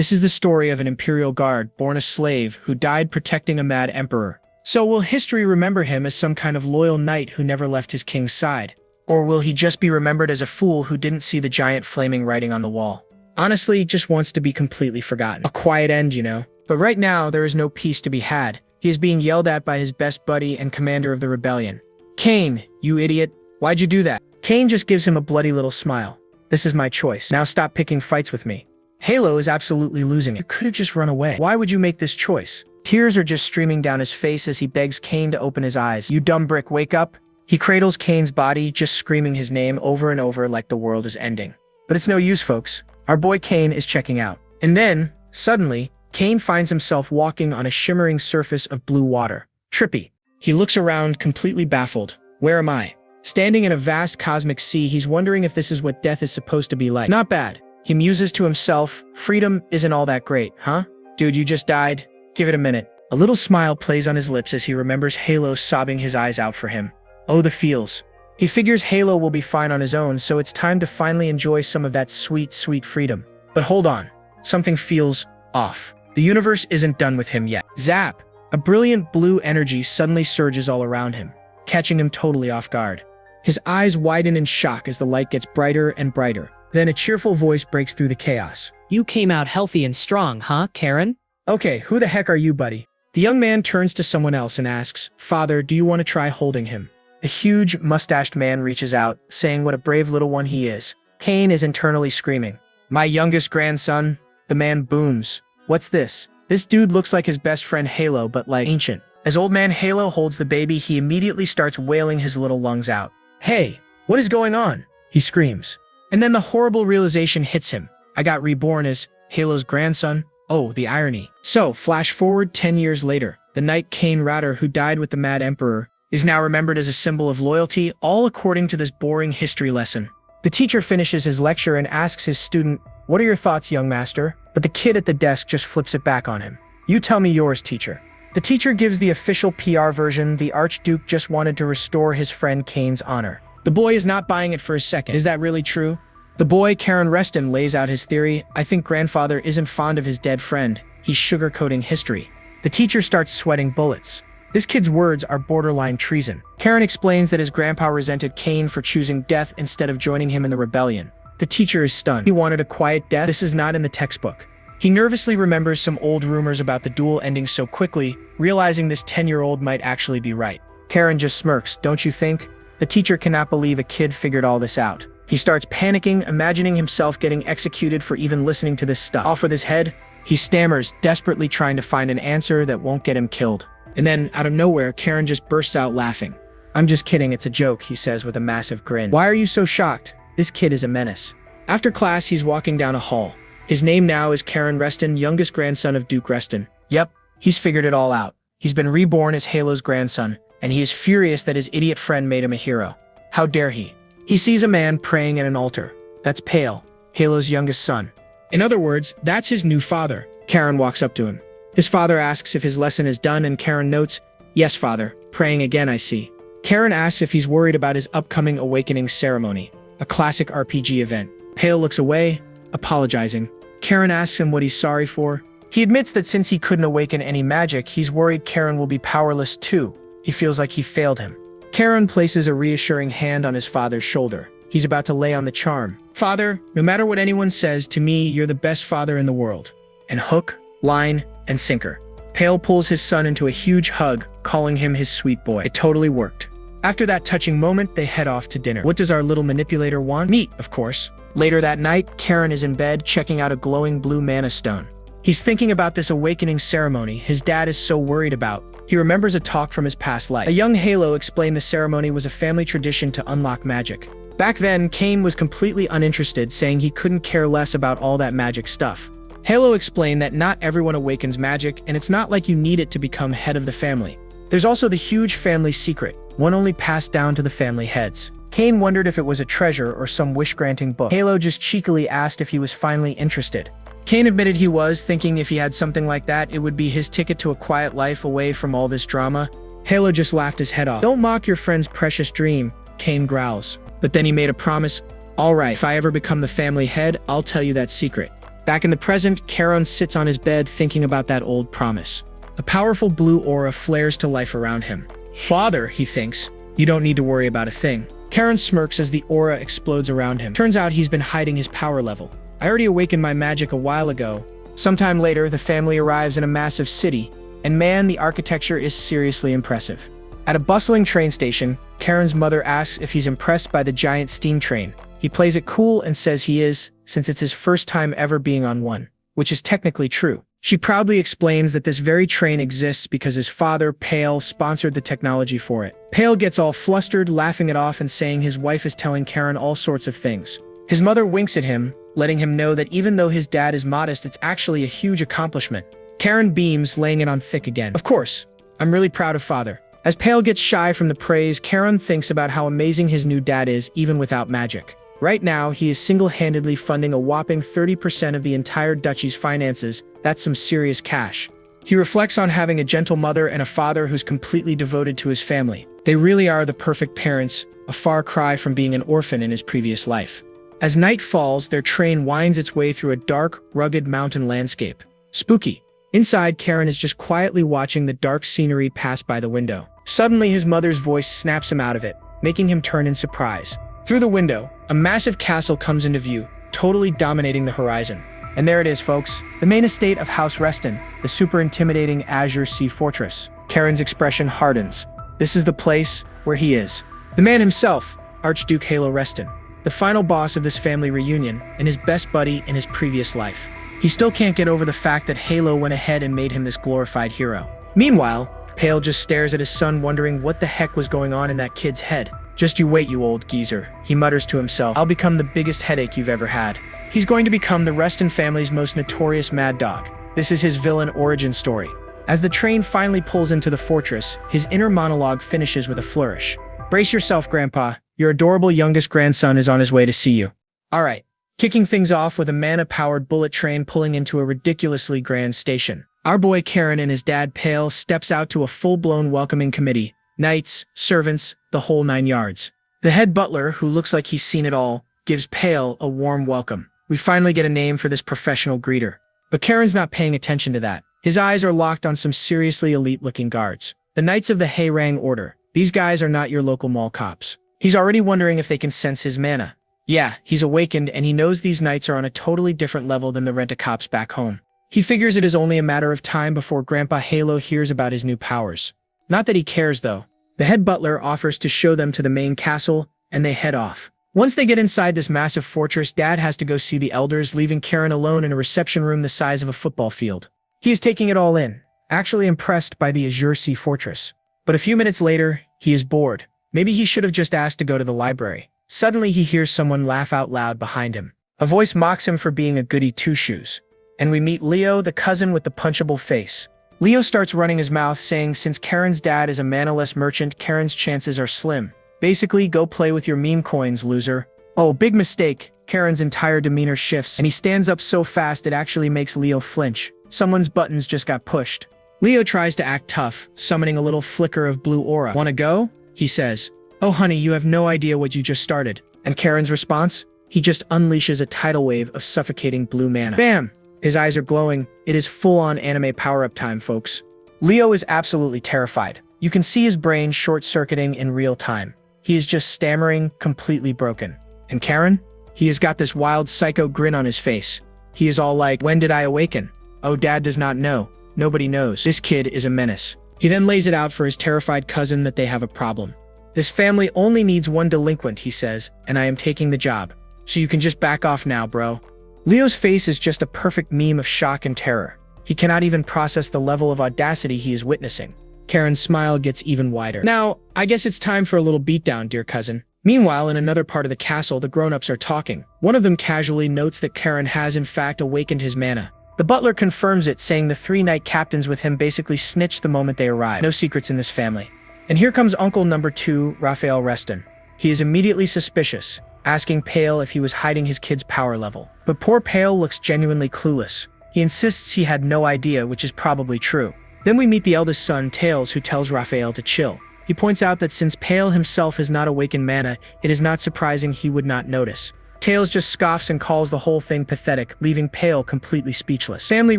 This is the story of an imperial guard born a slave who died protecting a mad emperor. So will history remember him as some kind of loyal knight who never left his king's side? Or will he just be remembered as a fool who didn't see the giant flaming writing on the wall? Honestly, just wants to be completely forgotten. A quiet end, you know? But right now, there is no peace to be had. He is being yelled at by his best buddy and commander of the rebellion. Cain, you idiot. Why'd you do that? Cain just gives him a bloody little smile. This is my choice. Now stop picking fights with me. Yahello is absolutely losing it. You could have just run away. Why would you make this choice? Tears are just streaming down his face as he begs Cain to open his eyes. You dumb brick, wake up. He cradles Cain's body, just screaming his name over and over like the world is ending. But it's no use, folks. Our boy Cain is checking out. And then, suddenly, Cain finds himself walking on a shimmering surface of blue water. Trippy. He looks around, completely baffled. Where am I? Standing in a vast cosmic sea, he's wondering if this is what death is supposed to be like. Not bad. He muses to himself, freedom isn't all that great, huh? Dude, you just died. Give it a minute. A little smile plays on his lips as he remembers Yahello sobbing his eyes out for him. Oh, the feels. He figures Yahello will be fine on his own, so it's time to finally enjoy some of that sweet, sweet freedom. But hold on. Something feels off. The universe isn't done with him yet. Zap! A brilliant blue energy suddenly surges all around him, catching him totally off guard. His eyes widen in shock as the light gets brighter and brighter. Then a cheerful voice breaks through the chaos. You came out healthy and strong, huh, Karen? Okay, who the heck are you, buddy? The young man turns to someone else and asks, Father, do you want to try holding him? A huge, mustached man reaches out, saying what a brave little one he is. Cain is internally screaming. My youngest grandson? The man booms. What's this? This dude looks like his best friend Yahello, but like ancient. As old man Yahello holds the baby, he immediately starts wailing his little lungs out. Hey, what is going on? He screams. And then the horrible realization hits him. I got reborn as Yahello's grandson. Oh, the irony. So, flash forward 10 years later. The knight Cain Ratter, who died with the mad emperor, is now remembered as a symbol of loyalty, all according to this boring history lesson. The teacher finishes his lecture and asks his student, what are your thoughts, young master? But the kid at the desk just flips it back on him. You tell me yours, teacher. The teacher gives the official PR version. The Archduke just wanted to restore his friend Cain's honor. The boy is not buying it for a second. Is that really true? The boy, Karen Reston, lays out his theory. I think grandfather isn't fond of his dead friend. He's sugarcoating history. The teacher starts sweating bullets. This kid's words are borderline treason. Karen explains that his grandpa resented Cain for choosing death instead of joining him in the rebellion. The teacher is stunned. He wanted a quiet death. This is not in the textbook. He nervously remembers some old rumors about the duel ending so quickly, realizing this 10-year-old might actually be right. Karen just smirks. Don't you think? The teacher cannot believe a kid figured all this out. He starts panicking, imagining himself getting executed for even listening to this stuff. Off with his head, he stammers, desperately trying to find an answer that won't get him killed. And then, out of nowhere, Karen just bursts out laughing. I'm just kidding, it's a joke, he says with a massive grin. Why are you so shocked? This kid is a menace. After class, he's walking down a hall. His name now is Karen Reston, youngest grandson of Duke Reston. Yep, he's figured it all out. He's been reborn as Yahello's grandson, and he is furious that his idiot friend made him a hero. How dare he? He sees a man praying at an altar. That's Pale, Yahello's youngest son. In other words, that's his new father. Karen walks up to him. His father asks if his lesson is done, and Karen notes, yes, father, praying again, I see. Karen asks if he's worried about his upcoming awakening ceremony, a classic RPG event. Pale looks away, apologizing. Karen asks him what he's sorry for. He admits that since he couldn't awaken any magic, he's worried Karen will be powerless too. He feels like he failed him. Karen places a reassuring hand on his father's shoulder. He's about to lay on the charm. Father, no matter what anyone says, to me, you're the best father in the world. And hook, line, and sinker. Pale pulls his son into a huge hug, calling him his sweet boy. It totally worked. After that touching moment, they head off to dinner. What does our little manipulator want? Meat, of course. Later that night, Karen is in bed, checking out a glowing blue mana stone. He's thinking about this awakening ceremony his dad is so worried about. He remembers a talk from his past life. A young Yahello explained the ceremony was a family tradition to unlock magic. Back then, Cain was completely uninterested, saying he couldn't care less about all that magic stuff. Yahello explained that not everyone awakens magic, and it's not like you need it to become head of the family. There's also the huge family secret, one only passed down to the family heads. Cain wondered if it was a treasure or some wish-granting book. Yahello just cheekily asked if he was finally interested. Cain admitted he was, thinking if he had something like that, it would be his ticket to a quiet life away from all this drama. Yahello just laughed his head off. Don't mock your friend's precious dream, Cain growls. But then he made a promise. All right, if I ever become the family head, I'll tell you that secret. Back in the present, Karen sits on his bed thinking about that old promise. A powerful blue aura flares to life around him. Father, he thinks, you don't need to worry about a thing. Karen smirks as the aura explodes around him. Turns out he's been hiding his power level. I already awakened my magic a while ago. Sometime later, the family arrives in a massive city, and man, the architecture is seriously impressive. At a bustling train station, Karen's mother asks if he's impressed by the giant steam train. He plays it cool and says he is, since it's his first time ever being on one, which is technically true. She proudly explains that this very train exists because his father, Pale, sponsored the technology for it. Pale gets all flustered, laughing it off and saying his wife is telling Karen all sorts of things. His mother winks at him, letting him know that even though his dad is modest, it's actually a huge accomplishment. Karen beams, laying it on thick again. Of course, I'm really proud of father. As Pale gets shy from the praise, Karen thinks about how amazing his new dad is, even without magic. Right now, he is single-handedly funding a whopping 30% of the entire duchy's finances. That's some serious cash. He reflects on having a gentle mother and a father who's completely devoted to his family. They really are the perfect parents, a far cry from being an orphan in his previous life. As night falls, their train winds its way through a dark, rugged mountain landscape. Spooky. Inside, Karen is just quietly watching the dark scenery pass by the window. Suddenly, his mother's voice snaps him out of it, making him turn in surprise. Through the window, a massive castle comes into view, totally dominating the horizon. And there it is, folks, the main estate of House Reston, the super intimidating Azure Sea Fortress. Karen's expression hardens. This is the place where he is. The man himself, Archduke Yahello Reston, the final boss of this family reunion, and his best buddy in his previous life. He still can't get over the fact that Yahello went ahead and made him this glorified hero. Meanwhile, Pale just stares at his son, wondering what the heck was going on in that kid's head. Just you wait, you old geezer, he mutters to himself. I'll become the biggest headache you've ever had. He's going to become the Reston family's most notorious mad dog. This is his villain origin story. As the train finally pulls into the fortress, his inner monologue finishes with a flourish. Brace yourself, Grandpa. Your adorable youngest grandson is on his way to see you. Alright, kicking things off with a mana-powered bullet train pulling into a ridiculously grand station. Our boy Karen and his dad Pale steps out to a full-blown welcoming committee. Knights, servants, the whole 9 yards. The head butler, who looks like he's seen it all, gives Pale a warm welcome. We finally get a name for this professional greeter. But Karen's not paying attention to that. His eyes are locked on some seriously elite-looking guards. The Knights of the Hayrang Order. These guys are not your local mall cops. He's already wondering if they can sense his mana. Yeah, he's awakened and he knows these knights are on a totally different level than the rent-a-cops back home. He figures it is only a matter of time before Grandpa Yahello hears about his new powers. Not that he cares, though. The head butler offers to show them to the main castle, and they head off. Once they get inside this massive fortress, Dad has to go see the elders, leaving Karen alone in a reception room the size of a football field. He is taking it all in, actually impressed by the Azure Sea Fortress. But a few minutes later, he is bored. Maybe he should have just asked to go to the library. Suddenly, he hears someone laugh out loud behind him. A voice mocks him for being a goody two-shoes. And we meet Leo, the cousin with the punchable face. Leo starts running his mouth, saying since Karen's dad is a manaless merchant, Karen's chances are slim. Basically, go play with your meme coins, loser. Oh, big mistake. Karen's entire demeanor shifts, and he stands up so fast it actually makes Leo flinch. Someone's buttons just got pushed. Leo tries to act tough, summoning a little flicker of blue aura. Wanna go? He says. Oh honey, you have no idea what you just started. And Karen's response? He just unleashes a tidal wave of suffocating blue mana. Bam! His eyes are glowing. It is full-on anime power-up time, folks. Leo is absolutely terrified. You can see his brain short-circuiting in real time. He is just stammering, completely broken. And Karen? He has got this wild psycho grin on his face. He is all like, when did I awaken? Oh, Dad does not know. Nobody knows. This kid is a menace. He then lays it out for his terrified cousin that they have a problem. This family only needs one delinquent, he says, and I am taking the job. So you can just back off now, bro. Leo's face is just a perfect meme of shock and terror. He cannot even process the level of audacity he is witnessing. Karen's smile gets even wider. Now, I guess it's time for a little beatdown, dear cousin. Meanwhile, in another part of the castle, the grown-ups are talking. One of them casually notes that Karen has in fact awakened his mana. The butler confirms it, saying the 3 knight captains with him basically snitched the moment they arrived. No secrets in this family. And here comes Uncle number 2, Raphael Reston. He is immediately suspicious, asking Pale if he was hiding his kid's power level. But poor Pale looks genuinely clueless. He insists he had no idea, which is probably true. Then we meet the eldest son, Tails, who tells Raphael to chill. He points out that since Pale himself has not awakened mana, it is not surprising he would not notice. Tails just scoffs and calls the whole thing pathetic, leaving Pale completely speechless. Family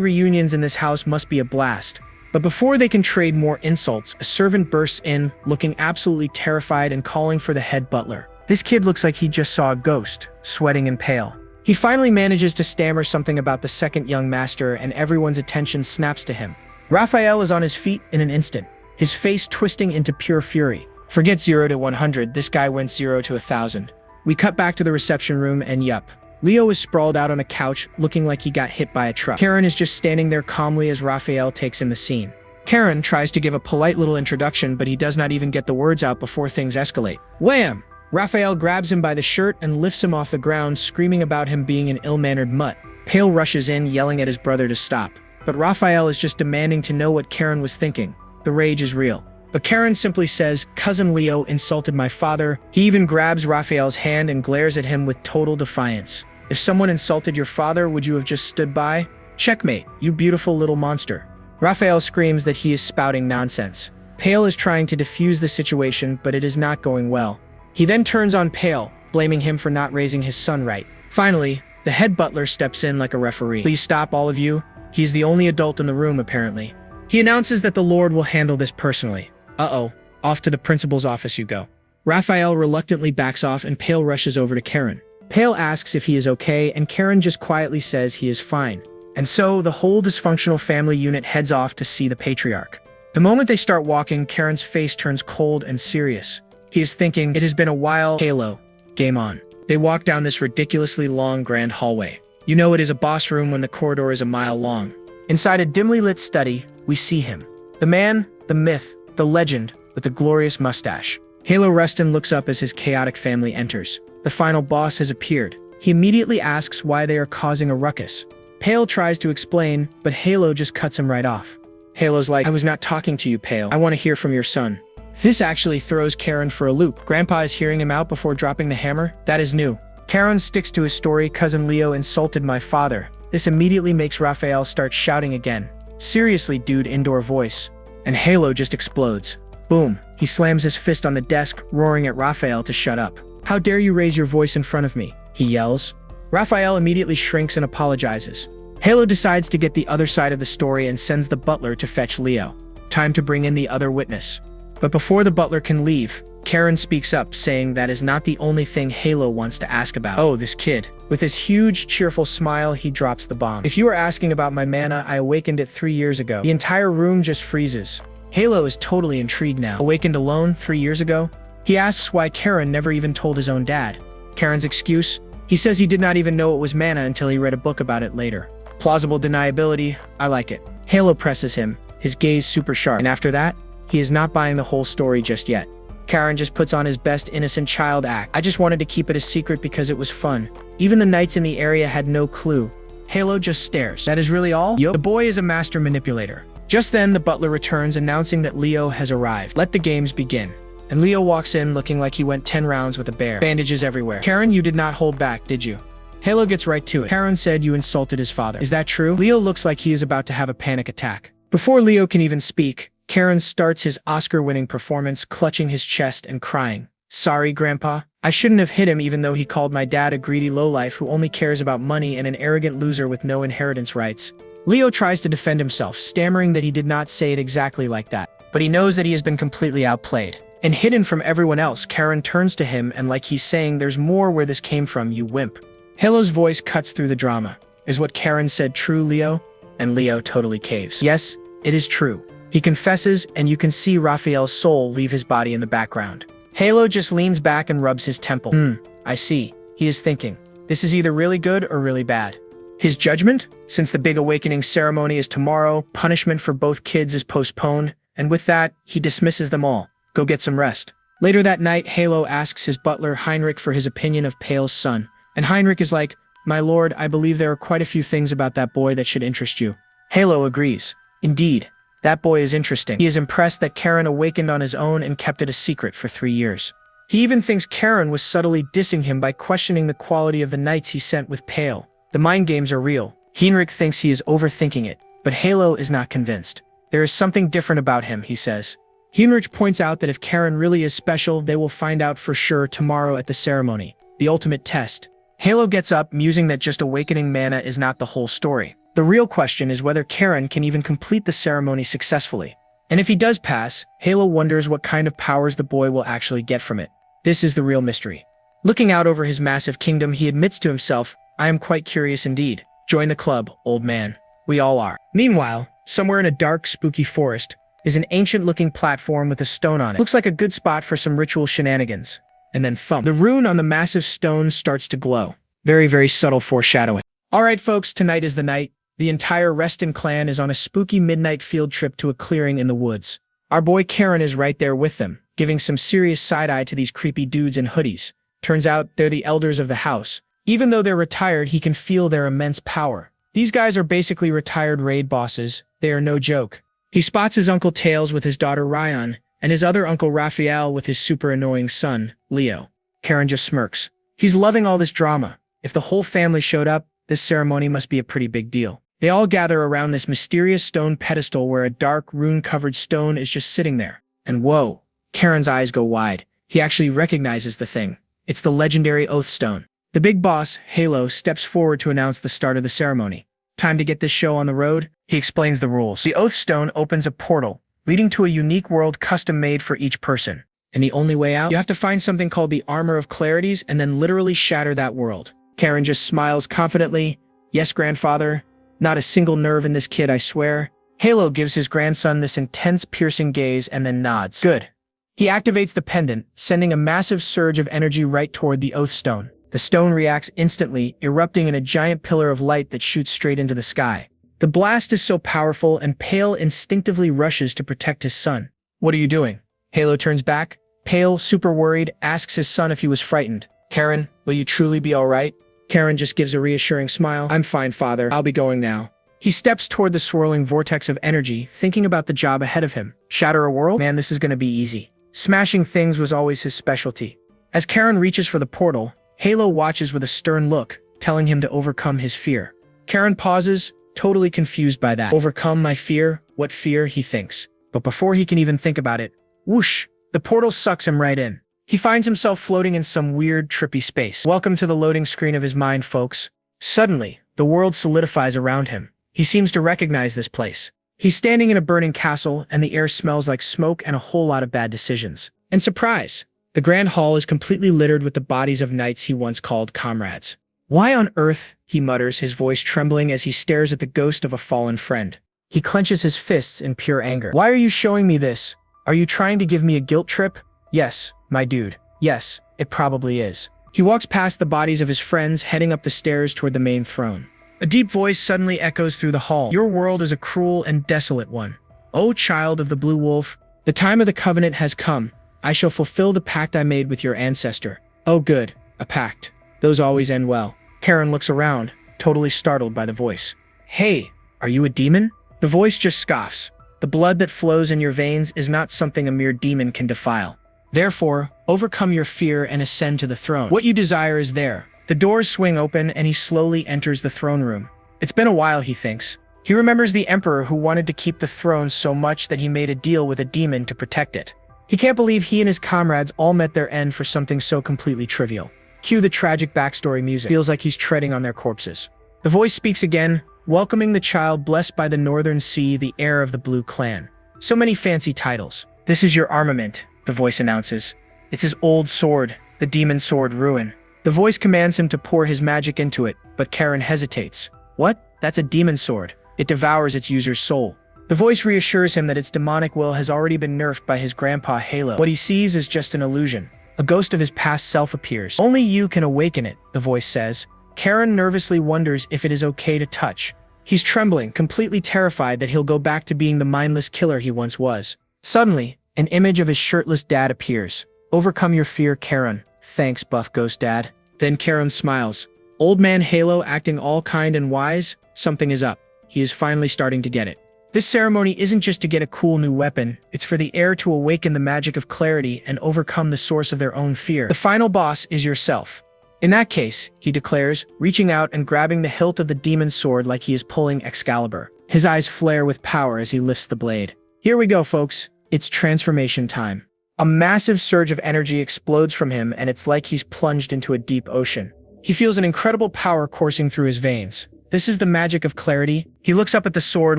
reunions in this house must be a blast. But before they can trade more insults, a servant bursts in, looking absolutely terrified and calling for the head butler. This kid looks like he just saw a ghost, sweating and pale. He finally manages to stammer something about the second young master, and everyone's attention snaps to him. Raphael is on his feet in an instant, his face twisting into pure fury. Forget 0 to 100, this guy went 0 to 1,000. We cut back to the reception room and yup. Leo is sprawled out on a couch, looking like he got hit by a truck. Karen is just standing there calmly as Raphael takes in the scene. Karen tries to give a polite little introduction, but he does not even get the words out before things escalate. Wham! Raphael grabs him by the shirt and lifts him off the ground, screaming about him being an ill-mannered mutt. Pale rushes in, yelling at his brother to stop. But Raphael is just demanding to know what Karen was thinking. The rage is real. But Karen simply says, "Cousin Leo insulted my father." He even grabs Raphael's hand and glares at him with total defiance. If someone insulted your father, would you have just stood by? Checkmate, you beautiful little monster. Raphael screams that he is spouting nonsense. Pale is trying to defuse the situation, but it is not going well. He then turns on Pale, blaming him for not raising his son right. Finally, the head butler steps in like a referee. Please stop, all of you. He's the only adult in the room, apparently. He announces that the Lord will handle this personally. Uh-oh, off to the principal's office you go. Raphael reluctantly backs off and Pale rushes over to Karen. Pale asks if he is okay, and Karen just quietly says he is fine. And so, the whole dysfunctional family unit heads off to see the patriarch. The moment they start walking, Karen's face turns cold and serious. He is thinking, it has been a while. Halo. Game on. They walk down this ridiculously long grand hallway. You know it is a boss room when the corridor is a mile long. Inside a dimly lit study, we see him. The man, the myth, the legend, with the glorious mustache. Halo Reston looks up as his chaotic family enters. The final boss has appeared. He immediately asks why they are causing a ruckus. Pale tries to explain, but Halo just cuts him right off. Halo's like, I was not talking to you, Pale. I want to hear from your son. This actually throws Karen for a loop. Grandpa is hearing him out before dropping the hammer. That is new. Karen sticks to his story, cousin Leo insulted my father. This immediately makes Raphael start shouting again. Seriously, dude, indoor voice. And Halo just explodes. Boom. He slams his fist on the desk, roaring at Raphael to shut up. How dare you raise your voice in front of me? He yells. Raphael immediately shrinks and apologizes. Halo decides to get the other side of the story and sends the butler to fetch Leo. Time to bring in the other witness. But before the butler can leave, Karen speaks up, saying that is not the only thing Halo wants to ask about. Oh, this kid. With his huge, cheerful smile, he drops the bomb. If you are asking about my mana, I awakened it 3 years ago. The entire room just freezes. Halo is totally intrigued now. Awakened alone 3 years ago? He asks why Karen never even told his own dad. Karen's excuse? He says he did not even know it was mana until he read a book about it later. Plausible deniability, I like it. Halo presses him, his gaze super sharp, and after that, he is not buying the whole story just yet. Karen just puts on his best innocent child act. I just wanted to keep it a secret because it was fun. Even the knights in the area had no clue. Halo just stares. That is really all? Yup. The boy is a master manipulator. Just then, the butler returns, announcing that Leo has arrived. Let the games begin. And Leo walks in looking like he went 10 rounds with a bear. Bandages everywhere. Karen, you did not hold back, did you? Halo gets right to it. Karen said you insulted his father. Is that true? Leo looks like he is about to have a panic attack. Before Leo can even speak, Karen starts his Oscar-winning performance, clutching his chest and crying. Sorry, Grandpa. I shouldn't have hit him even though he called my dad a greedy lowlife who only cares about money and an arrogant loser with no inheritance rights. Leo tries to defend himself, stammering that he did not say it exactly like that. But he knows that he has been completely outplayed. And hidden from everyone else, Karen turns to him and like he's saying, there's more where this came from, you wimp. Halo's voice cuts through the drama. Is what Karen said true, Leo? And Leo totally caves. Yes, it is true. He confesses, and you can see Raphael's soul leave his body in the background. Halo just leans back and rubs his temple. I see. He is thinking. This is either really good or really bad. His judgment? Since the big awakening ceremony is tomorrow, punishment for both kids is postponed, and with that, he dismisses them all. Go get some rest. Later that night, Halo asks his butler Heinrich for his opinion of Pale's son. And Heinrich is like, my lord, I believe there are quite a few things about that boy that should interest you. Halo agrees. Indeed. That boy is interesting. He is impressed that Karen awakened on his own and kept it a secret for 3 years. He even thinks Karen was subtly dissing him by questioning the quality of the knights he sent with Pale. The mind games are real. Heinrich thinks he is overthinking it, but Halo is not convinced. There is something different about him, he says. Heinrich points out that if Karen really is special, they will find out for sure tomorrow at the ceremony. The ultimate test. Yahello gets up, musing that just awakening mana is not the whole story. The real question is whether Karen can even complete the ceremony successfully. And if he does pass, Yahello wonders what kind of powers the boy will actually get from it. This is the real mystery. Looking out over his massive kingdom, he admits to himself, I am quite curious indeed. Join the club, old man. We all are. Meanwhile, somewhere in a dark, spooky forest, is an ancient-looking platform with a stone on it. Looks like a good spot for some ritual shenanigans. And then thump. The rune on the massive stone starts to glow. Very, very subtle foreshadowing. Alright folks, tonight is the night. The entire Reston clan is on a spooky midnight field trip to a clearing in the woods. Our boy Karen is right there with them, giving some serious side-eye to these creepy dudes in hoodies. Turns out they're the elders of the house. Even though they're retired, he can feel their immense power. These guys are basically retired raid bosses. They are no joke. He spots his uncle Tails with his daughter Ryan, and his other uncle Raphael with his super annoying son, Leo. Karen just smirks. He's loving all this drama. If the whole family showed up, this ceremony must be a pretty big deal. They all gather around this mysterious stone pedestal where a dark, rune-covered stone is just sitting there. And whoa, Karen's eyes go wide. He actually recognizes the thing. It's the legendary Oath Stone. The big boss, Yahello, steps forward to announce the start of the ceremony. Time to get this show on the road? He explains the rules. The Oath Stone opens a portal, leading to a unique world custom-made for each person. And the only way out? You have to find something called the Armor of Clarities and then literally shatter that world. Karen just smiles confidently. Yes, grandfather. Not a single nerve in this kid, I swear. Yahello gives his grandson this intense, piercing gaze and then nods. Good. He activates the pendant, sending a massive surge of energy right toward the Oath Stone. The stone reacts instantly, erupting in a giant pillar of light that shoots straight into the sky. The blast is so powerful, and Pale instinctively rushes to protect his son. What are you doing? Yahello turns back. Pale, super worried, asks his son if he was frightened. Karen, will you truly be all right? Karen just gives a reassuring smile. I'm fine, father. I'll be going now. He steps toward the swirling vortex of energy, thinking about the job ahead of him. Shatter a world? Man, this is gonna be easy. Smashing things was always his specialty. As Karen reaches for the portal, Yahello watches with a stern look, telling him to overcome his fear. Karen pauses, totally confused by that. Overcome my fear? What fear, he thinks. But before he can even think about it, whoosh, the portal sucks him right in. He finds himself floating in some weird, trippy space. Welcome to the loading screen of his mind, folks. Suddenly, the world solidifies around him. He seems to recognize this place. He's standing in a burning castle, and the air smells like smoke and a whole lot of bad decisions. And surprise! The grand hall is completely littered with the bodies of knights he once called comrades. Why on earth? He mutters, his voice trembling as he stares at the ghost of a fallen friend. He clenches his fists in pure anger. Why are you showing me this? Are you trying to give me a guilt trip? Yes, my dude. Yes, it probably is. He walks past the bodies of his friends, heading up the stairs toward the main throne. A deep voice suddenly echoes through the hall. Your world is a cruel and desolate one. O child of the Blue Wolf, the time of the covenant has come. I shall fulfill the pact I made with your ancestor. Oh good, a pact. Those always end well. Karen looks around, totally startled by the voice. Hey, are you a demon? The voice just scoffs. The blood that flows in your veins is not something a mere demon can defile. Therefore, overcome your fear and ascend to the throne. What you desire is there. The doors swing open and he slowly enters the throne room. It's been a while, he thinks. He remembers the emperor who wanted to keep the throne so much that he made a deal with a demon to protect it. He can't believe he and his comrades all met their end for something so completely trivial. Cue the tragic backstory music. Feels like he's treading on their corpses. The voice speaks again, welcoming the child blessed by the northern sea, the heir of the Blue Clan. So many fancy titles. This is your armament, the voice announces. It's his old sword, the demon sword Ruin. The voice commands him to pour his magic into it, but Karen hesitates. What? That's a demon sword. It devours its user's soul. The voice reassures him that its demonic will has already been nerfed by his grandpa Yahello. What he sees is just an illusion. A ghost of his past self appears. Only you can awaken it, the voice says. Karen nervously wonders if it is okay to touch. He's trembling, completely terrified that he'll go back to being the mindless killer he once was. Suddenly, an image of his shirtless dad appears. Overcome your fear, Karen. Thanks, buff ghost dad. Then Karen smiles. Old man Yahello acting all kind and wise? Something is up. He is finally starting to get it. This ceremony isn't just to get a cool new weapon, it's for the heir to awaken the magic of clarity and overcome the source of their own fear. The final boss is yourself. In that case, he declares, reaching out and grabbing the hilt of the demon's sword like he is pulling Excalibur. His eyes flare with power as he lifts the blade. Here we go, folks. It's transformation time. A massive surge of energy explodes from him, and it's like he's plunged into a deep ocean. He feels an incredible power coursing through his veins. This is the magic of clarity. He looks up at the sword,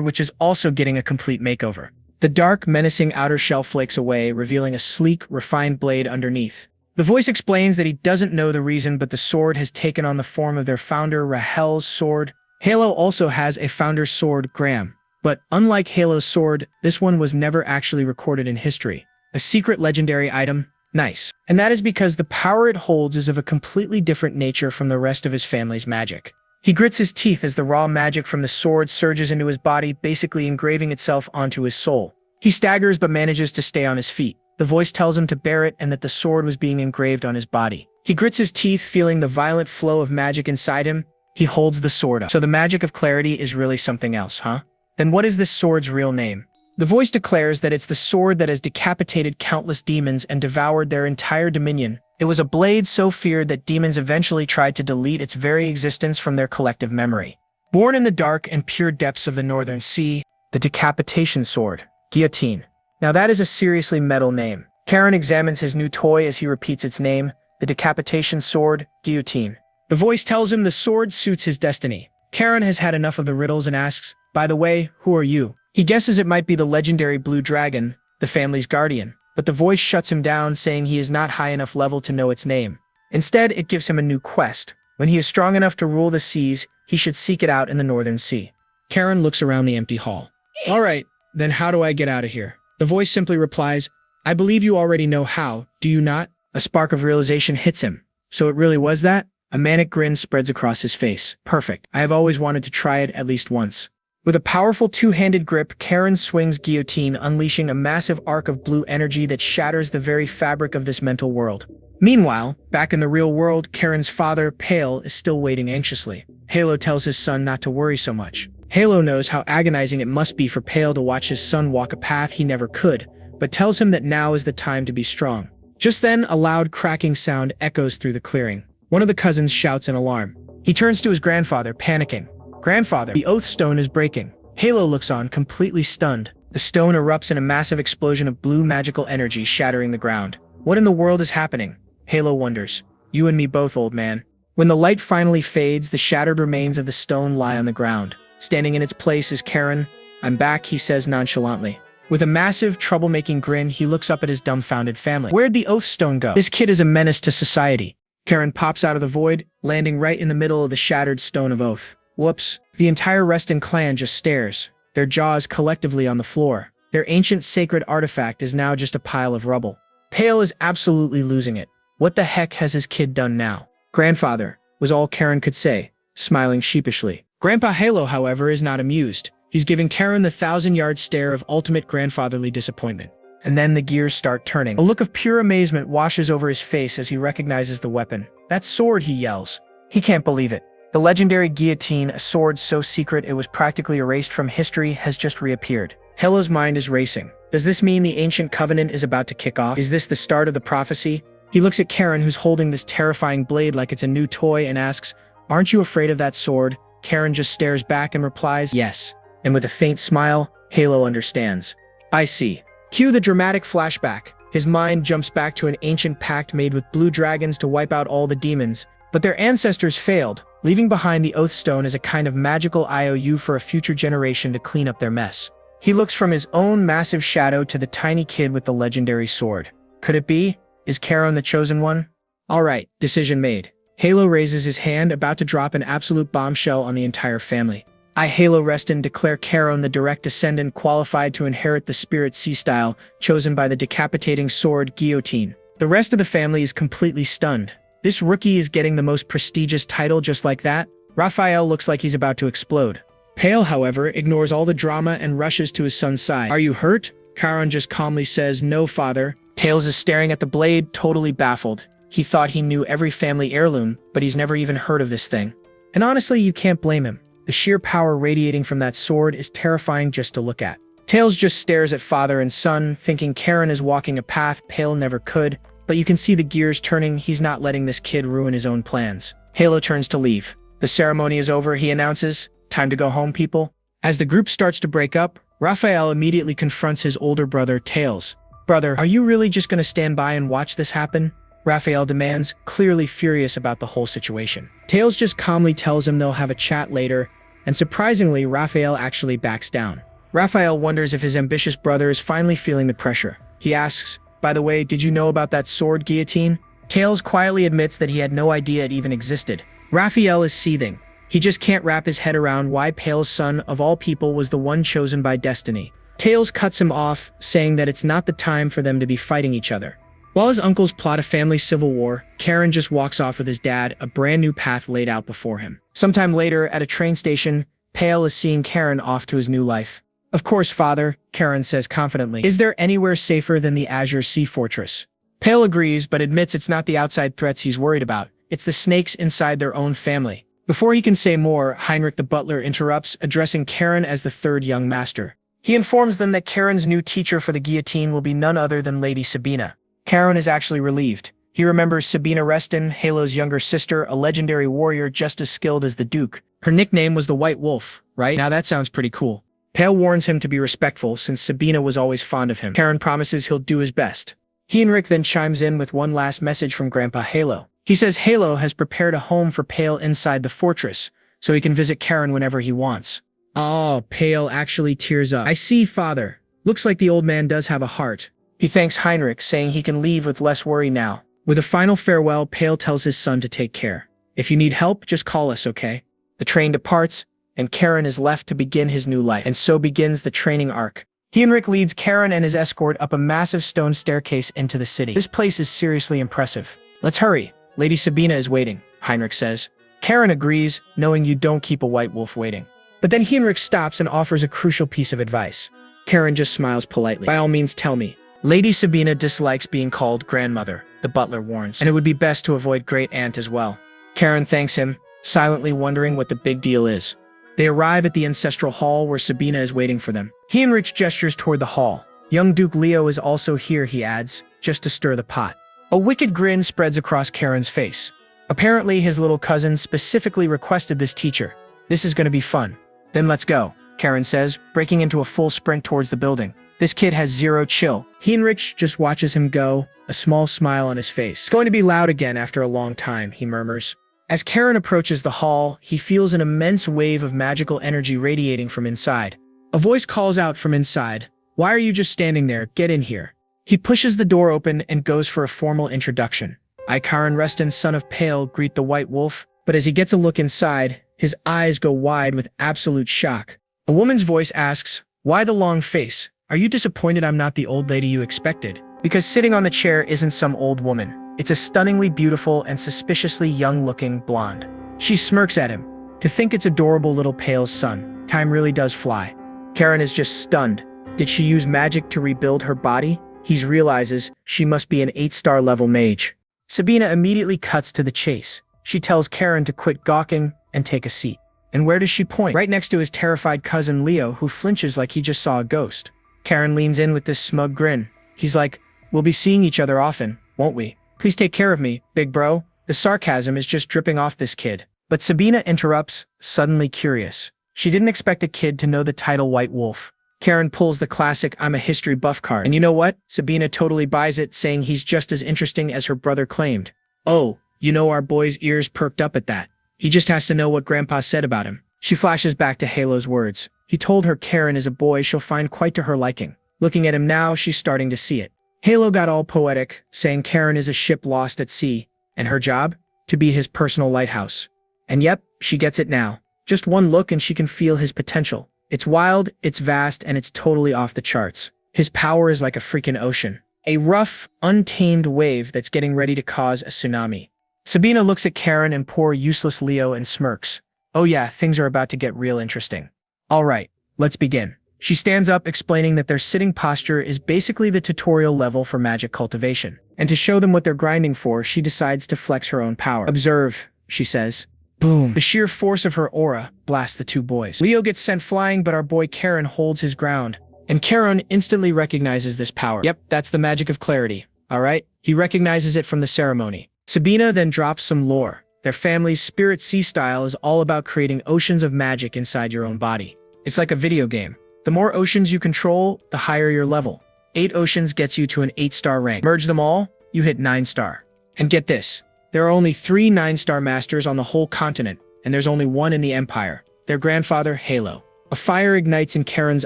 which is also getting a complete makeover. The dark, menacing outer shell flakes away, revealing a sleek, refined blade underneath. The voice explains that he doesn't know the reason, but the sword has taken on the form of their founder, Rahel's sword. Yahello also has a founder's sword, Graham. But unlike Yahello's sword, this one was never actually recorded in history. A secret legendary item? Nice. And that is because the power it holds is of a completely different nature from the rest of his family's magic. He grits his teeth as the raw magic from the sword surges into his body, basically engraving itself onto his soul. He staggers but manages to stay on his feet. The voice tells him to bear it and that the sword was being engraved on his body. He grits his teeth, feeling the violent flow of magic inside him. He holds the sword up. So the magic of clarity is really something else, huh? Then what is this sword's real name? The voice declares that it's the sword that has decapitated countless demons and devoured their entire dominion. It was a blade so feared that demons eventually tried to delete its very existence from their collective memory. Born in the dark and pure depths of the Northern Sea, the decapitation sword, guillotine. Now that is a seriously metal name. Karen examines his new toy as he repeats its name, the decapitation sword, guillotine. The voice tells him the sword suits his destiny. Karen has had enough of the riddles and asks, "By the way, who are you?" He guesses it might be the legendary blue dragon, the family's guardian, but the voice shuts him down, saying he is not high enough level to know its name. Instead, it gives him a new quest. When he is strong enough to rule the seas, he should seek it out in the Northern Sea. Karen looks around the empty hall. "All right, then how do I get out of here?" The voice simply replies, "I believe you already know how, do you not?" A spark of realization hits him. So it really was that? A manic grin spreads across his face. Perfect. I have always wanted to try it at least once. With a powerful two-handed grip, Karen swings guillotine, unleashing a massive arc of blue energy that shatters the very fabric of this mental world. Meanwhile, back in the real world, Karen's father, Pale, is still waiting anxiously. Yahello tells his son not to worry so much. Yahello knows how agonizing it must be for Pale to watch his son walk a path he never could, but tells him that now is the time to be strong. Just then, a loud cracking sound echoes through the clearing. One of the cousins shouts in alarm. He turns to his grandfather, panicking. "Grandfather, the oath stone is breaking." Yahello looks on, completely stunned. The stone erupts in a massive explosion of blue magical energy, shattering the ground. What in the world is happening? Yahello wonders. "You and me both, old man." When the light finally fades, the shattered remains of the stone lie on the ground. Standing in its place is Karen. "I'm back," he says nonchalantly. With a massive, troublemaking grin, he looks up at his dumbfounded family. "Where'd the oath stone go? This kid is a menace to society." Karen pops out of the void, landing right in the middle of the shattered stone of oath. Whoops. The entire Reston clan just stares, their jaws collectively on the floor. Their ancient sacred artifact is now just a pile of rubble. Pale is absolutely losing it. What the heck has his kid done now? "Grandfather," was all Karen could say, smiling sheepishly. Grandpa Yahello, however, is not amused. He's giving Karen the 1,000-yard stare of ultimate grandfatherly disappointment. And then the gears start turning. A look of pure amazement washes over his face as he recognizes the weapon. "That sword," he yells. He can't believe it. The legendary guillotine, a sword so secret it was practically erased from history, has just reappeared. Yahello's mind is racing. Does this mean the ancient covenant is about to kick off? Is this the start of the prophecy? He looks at Karen, who's holding this terrifying blade like it's a new toy, and asks, "Aren't you afraid of that sword?" Karen just stares back and replies, "Yes." And with a faint smile, Yahello understands. "I see." Cue the dramatic flashback. His mind jumps back to an ancient pact made with blue dragons to wipe out all the demons, but their ancestors failed, leaving behind the Oath Stone as a kind of magical IOU for a future generation to clean up their mess. He looks from his own massive shadow to the tiny kid with the legendary sword. Could it be? Is Karen the chosen one? Alright, decision made. Yahello raises his hand, about to drop an absolute bombshell on the entire family. I, Yahello Reston, declare Karen the direct descendant qualified to inherit the Spirit Sea style, chosen by the decapitating sword guillotine. The rest of the family is completely stunned. This rookie is getting the most prestigious title just like that? Raphael looks like he's about to explode. Pale, however, ignores all the drama and rushes to his son's side. "Are you hurt?" Karen just calmly says, "No, father." Tails is staring at the blade, totally baffled. He thought he knew every family heirloom, but he's never even heard of this thing. And honestly, you can't blame him. The sheer power radiating from that sword is terrifying just to look at. Tails just stares at father and son, thinking Karen is walking a path Pale never could, but you can see the gears turning. He's not letting this kid ruin his own plans. Yahello turns to leave. The ceremony is over, he announces. "Time to go home, people." As the group starts to break up, Raphael immediately confronts his older brother, Tails. "Brother, are you really just gonna stand by and watch this happen?" Raphael demands, clearly furious about the whole situation. Tails just calmly tells him they'll have a chat later, and surprisingly, Raphael actually backs down. Raphael wonders if his ambitious brother is finally feeling the pressure. He asks, "By the way, did you know about that sword guillotine?" Tails quietly admits that he had no idea it even existed. Raphael is seething. He just can't wrap his head around why Pale's son, of all people, was the one chosen by destiny. Tails cuts him off, saying that it's not the time for them to be fighting each other. While his uncles plot a family civil war, Karen just walks off with his dad, a brand new path laid out before him. Sometime later, at a train station, Pale is seeing Karen off to his new life. "Of course, father," Karen says confidently. "Is there anywhere safer than the Azure Sea Fortress?" Pale agrees, but admits it's not the outside threats he's worried about. It's the snakes inside their own family. Before he can say more, Heinrich the butler interrupts, addressing Karen as the third young master. He informs them that Karen's new teacher for the guillotine will be none other than Lady Sabina. Karen is actually relieved. He remembers Sabina Reston, Halo's younger sister, a legendary warrior just as skilled as the Duke. Her nickname was the White Wolf, right? Now that sounds pretty cool. Pale warns him to be respectful since Sabina was always fond of him. Karen promises he'll do his best. Heinrich then chimes in with one last message from Grandpa Yahello. He says Yahello has prepared a home for Pale inside the fortress, so he can visit Karen whenever he wants. Oh, Pale actually tears up. "I see, father. Looks like the old man does have a heart." He thanks Heinrich, saying he can leave with less worry now. With a final farewell, Pale tells his son to take care. "If you need help, just call us, okay?" The train departs, and Karen is left to begin his new life. And so begins the training arc. Heinrich leads Karen and his escort up a massive stone staircase into the city. This place is seriously impressive. "Let's hurry. Lady Sabina is waiting," Heinrich says. Karen agrees, knowing you don't keep a white wolf waiting. But then Heinrich stops and offers a crucial piece of advice. Karen just smiles politely. "By all means, tell me." Lady Sabina dislikes being called grandmother, the butler warns, and it would be best to avoid great aunt as well. Karen thanks him, silently wondering what the big deal is. They arrive at the ancestral hall where Sabina is waiting for them. Heinrich gestures toward the hall. "Young Duke Leo is also here," he adds, just to stir the pot. A wicked grin spreads across Karen's face. Apparently, his little cousin specifically requested this teacher. "This is going to be fun." "Then let's go," Karen says, breaking into a full sprint towards the building. This kid has zero chill. Heinrich just watches him go, a small smile on his face. "It's going to be loud again after a long time," he murmurs. As Karen approaches the hall, he feels an immense wave of magical energy radiating from inside. A voice calls out from inside, "Why are you just standing there? Get in here." He pushes the door open and goes for a formal introduction. "I, Karen Reston, son of Pale, greet the White Wolf." But as he gets a look inside, his eyes go wide with absolute shock. A woman's voice asks, "Why the long face? Are you disappointed I'm not the old lady you expected?" Because sitting on the chair isn't some old woman. It's a stunningly beautiful and suspiciously young-looking blonde. She smirks at him. To think it's adorable little Pale's son. Time really does fly. Karen is just stunned. Did she use magic to rebuild her body? He realizes she must be an 8-star level mage. Sabina immediately cuts to the chase. She tells Karen to quit gawking and take a seat. And where does she point? Right next to his terrified cousin Leo, who flinches like he just saw a ghost. Karen leans in with this smug grin. He's like, "We'll be seeing each other often, won't we? Please take care of me, big bro." The sarcasm is just dripping off this kid. But Sabina interrupts, suddenly curious. She didn't expect a kid to know the title White Wolf. Karen pulls the classic "I'm a history buff" card. And you know what? Sabina totally buys it, saying he's just as interesting as her brother claimed. Oh, you know, our boy's ears perked up at that. He just has to know what Grandpa said about him. She flashes back to Halo's words. He told her Karen is a boy she'll find quite to her liking. Looking at him now, she's starting to see it. Yahello got all poetic, saying Karen is a ship lost at sea, and her job? To be his personal lighthouse. And yep, she gets it now. Just one look and she can feel his potential. It's wild, it's vast, and it's totally off the charts. His power is like a freaking ocean. A rough, untamed wave that's getting ready to cause a tsunami. Sabina looks at Karen and poor useless Leo and smirks. Oh yeah, things are about to get real interesting. Alright, let's begin. She stands up, explaining that their sitting posture is basically the tutorial level for magic cultivation. And to show them what they're grinding for, she decides to flex her own power. "Observe," she says. Boom. The sheer force of her aura blasts the two boys. Leo gets sent flying, but our boy Karen holds his ground. And Karen instantly recognizes this power. Yep, that's the magic of clarity. Alright? He recognizes it from the ceremony. Sabina then drops some lore. Their family's Spirit Sea style is all about creating oceans of magic inside your own body. It's like a video game. The more oceans you control, the higher your level. 8 oceans gets you to an 8-star rank. Merge them all, you hit 9-star. And get this, there are only 3 9-star masters on the whole continent, and there's only one in the Empire, their grandfather, Yahello. A fire ignites in Karen's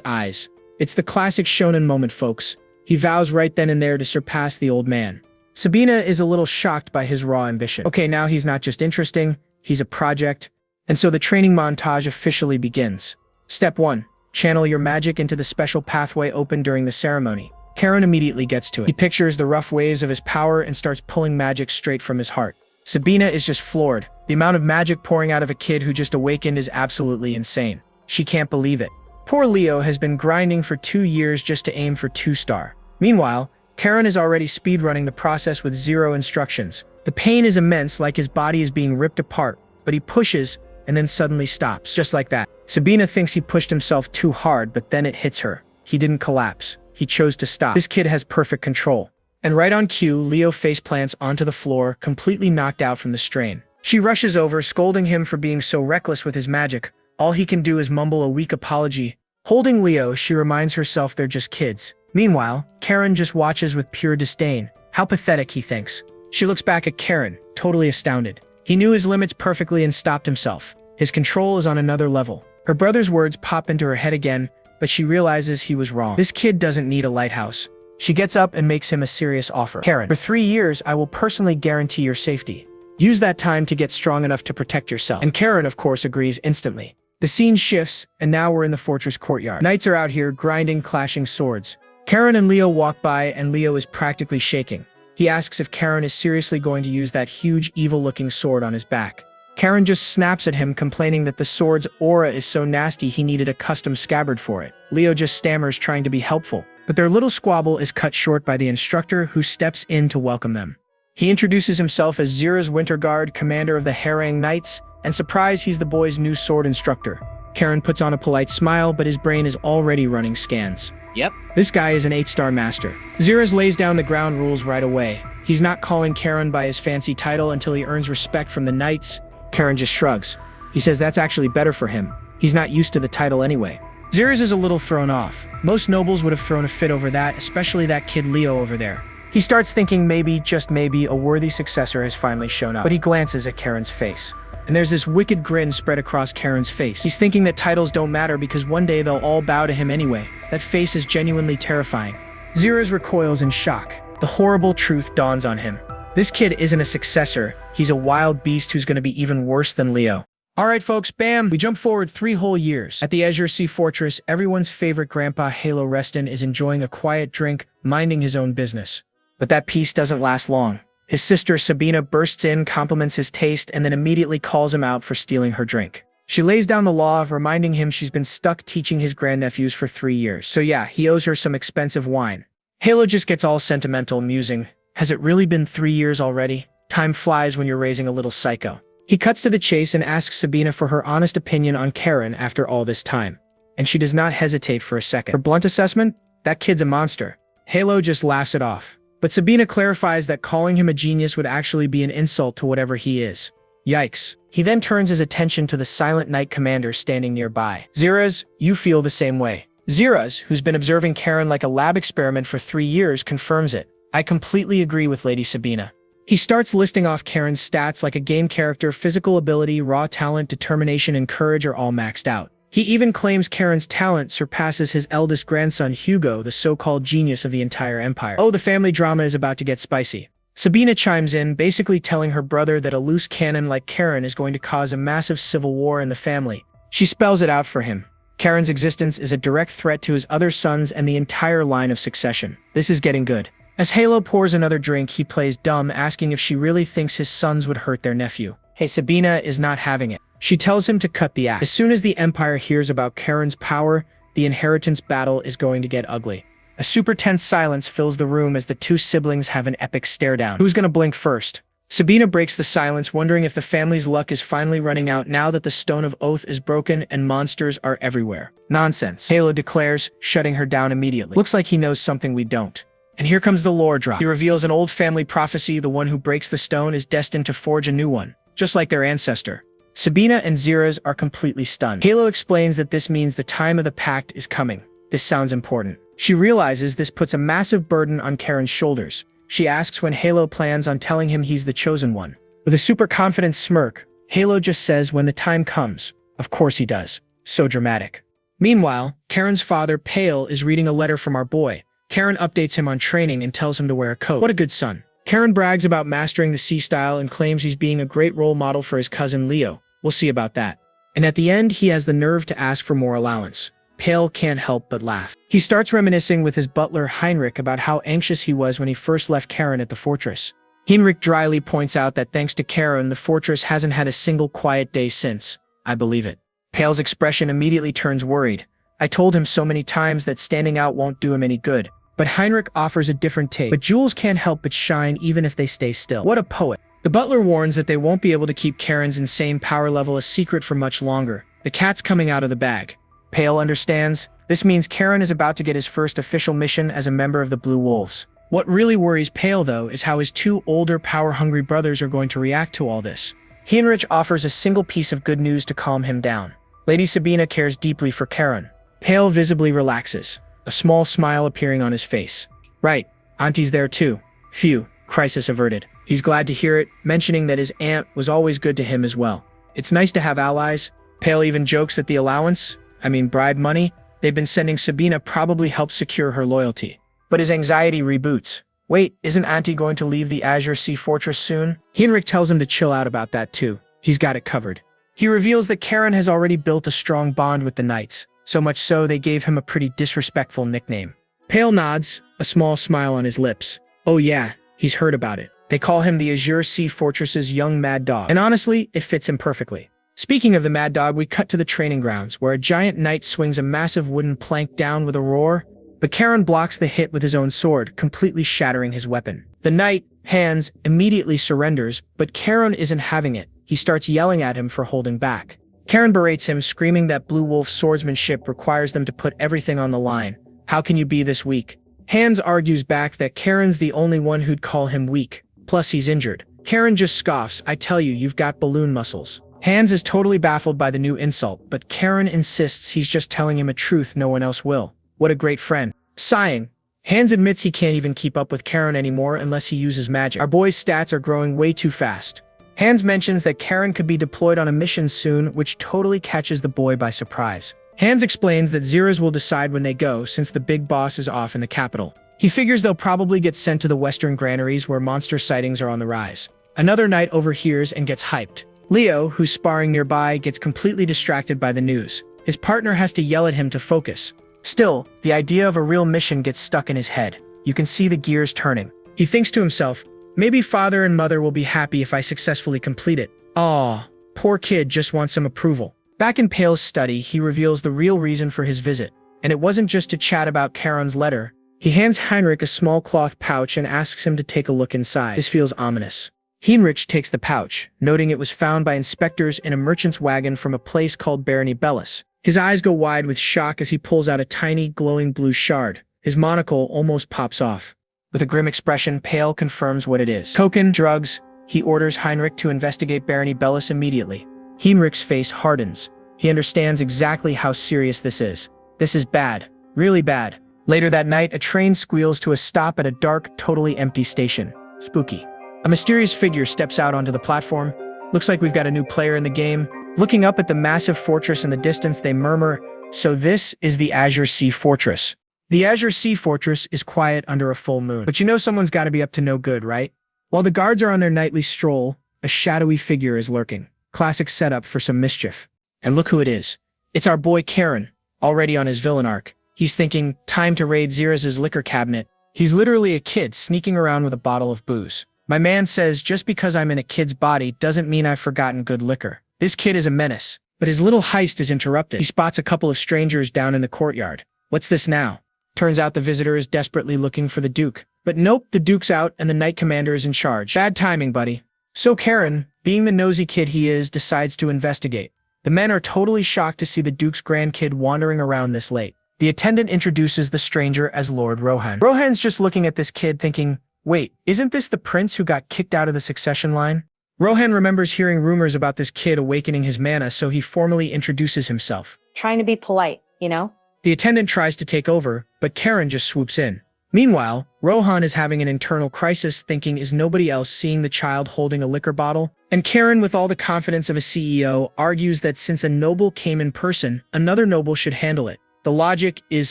eyes. It's the classic shonen moment, folks. He vows right then and there to surpass the old man. Sabina is a little shocked by his raw ambition. Okay, now he's not just interesting, he's a project. And so the training montage officially begins. Step 1. Channel your magic into the special pathway opened during the ceremony. Karen immediately gets to it. He pictures the rough waves of his power and starts pulling magic straight from his heart. Sabina is just floored. The amount of magic pouring out of a kid who just awakened is absolutely insane. She can't believe it. Poor Leo has been grinding for 2 years just to aim for 2-star. Meanwhile, Karen is already speedrunning the process with 0 instructions. The pain is immense, like his body is being ripped apart, but he pushes and then suddenly stops, just like that. Sabina thinks he pushed himself too hard, but then it hits her. He didn't collapse. He chose to stop. This kid has perfect control. And right on cue, Leo faceplants onto the floor, completely knocked out from the strain. She rushes over, scolding him for being so reckless with his magic. All he can do is mumble a weak apology. Holding Leo, she reminds herself they're just kids. Meanwhile, Karen just watches with pure disdain. How pathetic, he thinks. She looks back at Karen, totally astounded. He knew his limits perfectly and stopped himself. His control is on another level. Her brother's words pop into her head again, but she realizes he was wrong. This kid doesn't need a lighthouse. She gets up and makes him a serious offer. Karen, for 3 years, I will personally guarantee your safety. Use that time to get strong enough to protect yourself. And Karen, of course, agrees instantly. The scene shifts, and now we're in the fortress courtyard. Knights are out here grinding, clashing swords. Karen and Leo walk by, and Leo is practically shaking. He asks if Karen is seriously going to use that huge, evil-looking sword on his back. Karen just snaps at him, complaining that the sword's aura is so nasty he needed a custom scabbard for it. Leo just stammers, trying to be helpful. But their little squabble is cut short by the instructor, who steps in to welcome them. He introduces himself as Zira's Winter Guard, commander of the Harang Knights, and surprise, he's the boy's new sword instructor. Karen puts on a polite smile, but his brain is already running scans. Yep. This guy is an 8-star master. Zira's lays down the ground rules right away. He's not calling Karen by his fancy title until he earns respect from the knights. Karen just shrugs. He says that's actually better for him. He's not used to the title anyway. Zira's is a little thrown off. Most nobles would have thrown a fit over that, especially that kid Leo over there. He starts thinking maybe, just maybe, a worthy successor has finally shown up. But he glances at Karen's face. And there's this wicked grin spread across Karen's face. He's thinking that titles don't matter because one day they'll all bow to him anyway. That face is genuinely terrifying. Zira's recoils in shock. The horrible truth dawns on him. This kid isn't a successor. He's a wild beast who's going to be even worse than Leo. Alright folks, bam! We jump forward 3 whole years. At the Azure Sea Fortress, everyone's favorite grandpa Yahello Reston is enjoying a quiet drink, minding his own business. But that peace doesn't last long. His sister Sabina bursts in, compliments his taste, and then immediately calls him out for stealing her drink. She lays down the law, reminding him she's been stuck teaching his grandnephews for 3 years. So yeah, he owes her some expensive wine. Yahello just gets all sentimental, musing, has it really been 3 years already? Time flies when you're raising a little psycho. He cuts to the chase and asks Sabina for her honest opinion on Karen after all this time. And she does not hesitate for a second. Her blunt assessment? That kid's a monster. Yahello just laughs it off. But Sabina clarifies that calling him a genius would actually be an insult to whatever he is. Yikes. He then turns his attention to the silent knight commander standing nearby. Zira's, you feel the same way. Zira's, who's been observing Karen like a lab experiment for 3 years, confirms it. I completely agree with Lady Sabina. He starts listing off Karen's stats like a game character. Physical ability, raw talent, determination, and courage are all maxed out. He even claims Karen's talent surpasses his eldest grandson Hugo, the so-called genius of the entire empire. Oh, the family drama is about to get spicy. Sabina chimes in, basically telling her brother that a loose cannon like Karen is going to cause a massive civil war in the family. She spells it out for him. Karen's existence is a direct threat to his other sons and the entire line of succession. This is getting good. As Yahello pours another drink, he plays dumb, asking if she really thinks his sons would hurt their nephew. Hey, Sabina is not having it. She tells him to cut the act. As soon as the Empire hears about Karen's power, the inheritance battle is going to get ugly. A super tense silence fills the room as the 2 siblings have an epic stare-down. Who's gonna blink first? Sabina breaks the silence, wondering if the family's luck is finally running out now that the Stone of Oath is broken and monsters are everywhere. Nonsense, Yahello declares, shutting her down immediately. Looks like he knows something we don't. And here comes the lore drop. He reveals an old family prophecy: the one who breaks the stone is destined to forge a new one, just like their ancestor. Sabina and Zira's are completely stunned. Yahello explains that this means the time of the pact is coming. This sounds important. She realizes this puts a massive burden on Karen's shoulders. She asks when Yahello plans on telling him he's the chosen one. With a super confident smirk, Yahello just says when the time comes. Of course he does. So dramatic. Meanwhile, Karen's father, Pale, is reading a letter from our boy. Karen updates him on training and tells him to wear a coat. What a good son. Karen brags about mastering the sea style and claims he's being a great role model for his cousin Leo. We'll see about that. And at the end, he has the nerve to ask for more allowance. Pale can't help but laugh. He starts reminiscing with his butler Heinrich about how anxious he was when he first left Karen at the fortress. Heinrich dryly points out that thanks to Karen, the fortress hasn't had a single quiet day since. I believe it. Pale's expression immediately turns worried. I told him so many times that standing out won't do him any good. But Heinrich offers a different take. But jewels can't help but shine even if they stay still. What a poet. The butler warns that they won't be able to keep Karen's insane power level a secret for much longer. The cat's coming out of the bag. Pale understands. This means Karen is about to get his first official mission as a member of the Blue Wolves. What really worries Pale, though, is how his two older, power-hungry brothers are going to react to all this. Heinrich offers a single piece of good news to calm him down. Lady Sabina cares deeply for Karen. Pale visibly relaxes, a small smile appearing on his face. Right, Auntie's there too. Phew, crisis averted. He's glad to hear it, mentioning that his aunt was always good to him as well. It's nice to have allies. Pale even jokes that the allowance, bribe money, they've been sending Sabina probably helps secure her loyalty. But his anxiety reboots. Wait, isn't Auntie going to leave the Azure Sea Fortress soon? Heinrich tells him to chill out about that too. He's got it covered. He reveals that Karen has already built a strong bond with the knights, so much so they gave him a pretty disrespectful nickname. Pale nods, a small smile on his lips. Oh yeah, he's heard about it. They call him the Azure Sea Fortress's young mad dog. And honestly, it fits him perfectly. Speaking of the mad dog, we cut to the training grounds, where a giant knight swings a massive wooden plank down with a roar. But Karen blocks the hit with his own sword, completely shattering his weapon. The knight, Hans, immediately surrenders, but Karen isn't having it. He starts yelling at him for holding back. Karen berates him, screaming that Blue Wolf's swordsmanship requires them to put everything on the line. How can you be this weak? Hans argues back that Karen's the only one who'd call him weak. Plus he's injured. Karen just scoffs, I tell you, you've got balloon muscles. Hans is totally baffled by the new insult, but Karen insists he's just telling him a truth no one else will. What a great friend. Sighing, Hans admits he can't even keep up with Karen anymore unless he uses magic. Our boy's stats are growing way too fast. Hans mentions that Karen could be deployed on a mission soon, which totally catches the boy by surprise. Hans explains that Zeras will decide when they go since the big boss is off in the capital. He figures they'll probably get sent to the western granaries where monster sightings are on the rise. Another knight overhears and gets hyped. Leo, who's sparring nearby, gets completely distracted by the news. His partner has to yell at him to focus. Still, the idea of a real mission gets stuck in his head. You can see the gears turning. He thinks to himself, maybe father and mother will be happy if I successfully complete it. Aw, poor kid just wants some approval. Back in Pale's study, he reveals the real reason for his visit. And it wasn't just to chat about Karen's letter. He hands Heinrich a small cloth pouch and asks him to take a look inside. This feels ominous. Heinrich takes the pouch, noting it was found by inspectors in a merchant's wagon from a place called Recap the Bellis. His eyes go wide with shock as he pulls out a tiny, glowing blue shard. His monocle almost pops off. With a grim expression, Pale confirms what it is. Cocaine, drugs. He orders Heinrich to investigate Recap the Bellis immediately. Heinrich's face hardens. He understands exactly how serious this is. This is bad. Really bad. Later that night, a train squeals to a stop at a dark, totally empty station. Spooky. A mysterious figure steps out onto the platform. Looks like we've got a new player in the game. Looking up at the massive fortress in the distance, they murmur, so this is the Azure Sea Fortress. The Azure Sea Fortress is quiet under a full moon. But you know someone's got to be up to no good, right? While the guards are on their nightly stroll, a shadowy figure is lurking. Classic setup for some mischief. And look who it is. It's our boy Karen, already on his villain arc. He's thinking, time to raid Zeras' liquor cabinet. He's literally a kid sneaking around with a bottle of booze. My man says just because I'm in a kid's body doesn't mean I've forgotten good liquor. This kid is a menace, but his little heist is interrupted. He spots a couple of strangers down in the courtyard. What's this now? Turns out the visitor is desperately looking for the Duke. But nope, the Duke's out and the Knight Commander is in charge. Bad timing, buddy. So Karen, being the nosy kid he is, decides to investigate. The men are totally shocked to see the Duke's grandkid wandering around this late. The attendant introduces the stranger as Lord Rohan. Rohan's just looking at this kid thinking, wait, isn't this the prince who got kicked out of the succession line? Rohan remembers hearing rumors about this kid awakening his mana, so he formally introduces himself. Trying to be polite, you know? The attendant tries to take over, but Karen just swoops in. Meanwhile, Rohan is having an internal crisis thinking is nobody else seeing the child holding a liquor bottle? And Karen, with all the confidence of a CEO, argues that since a noble came in person, another noble should handle it. The logic is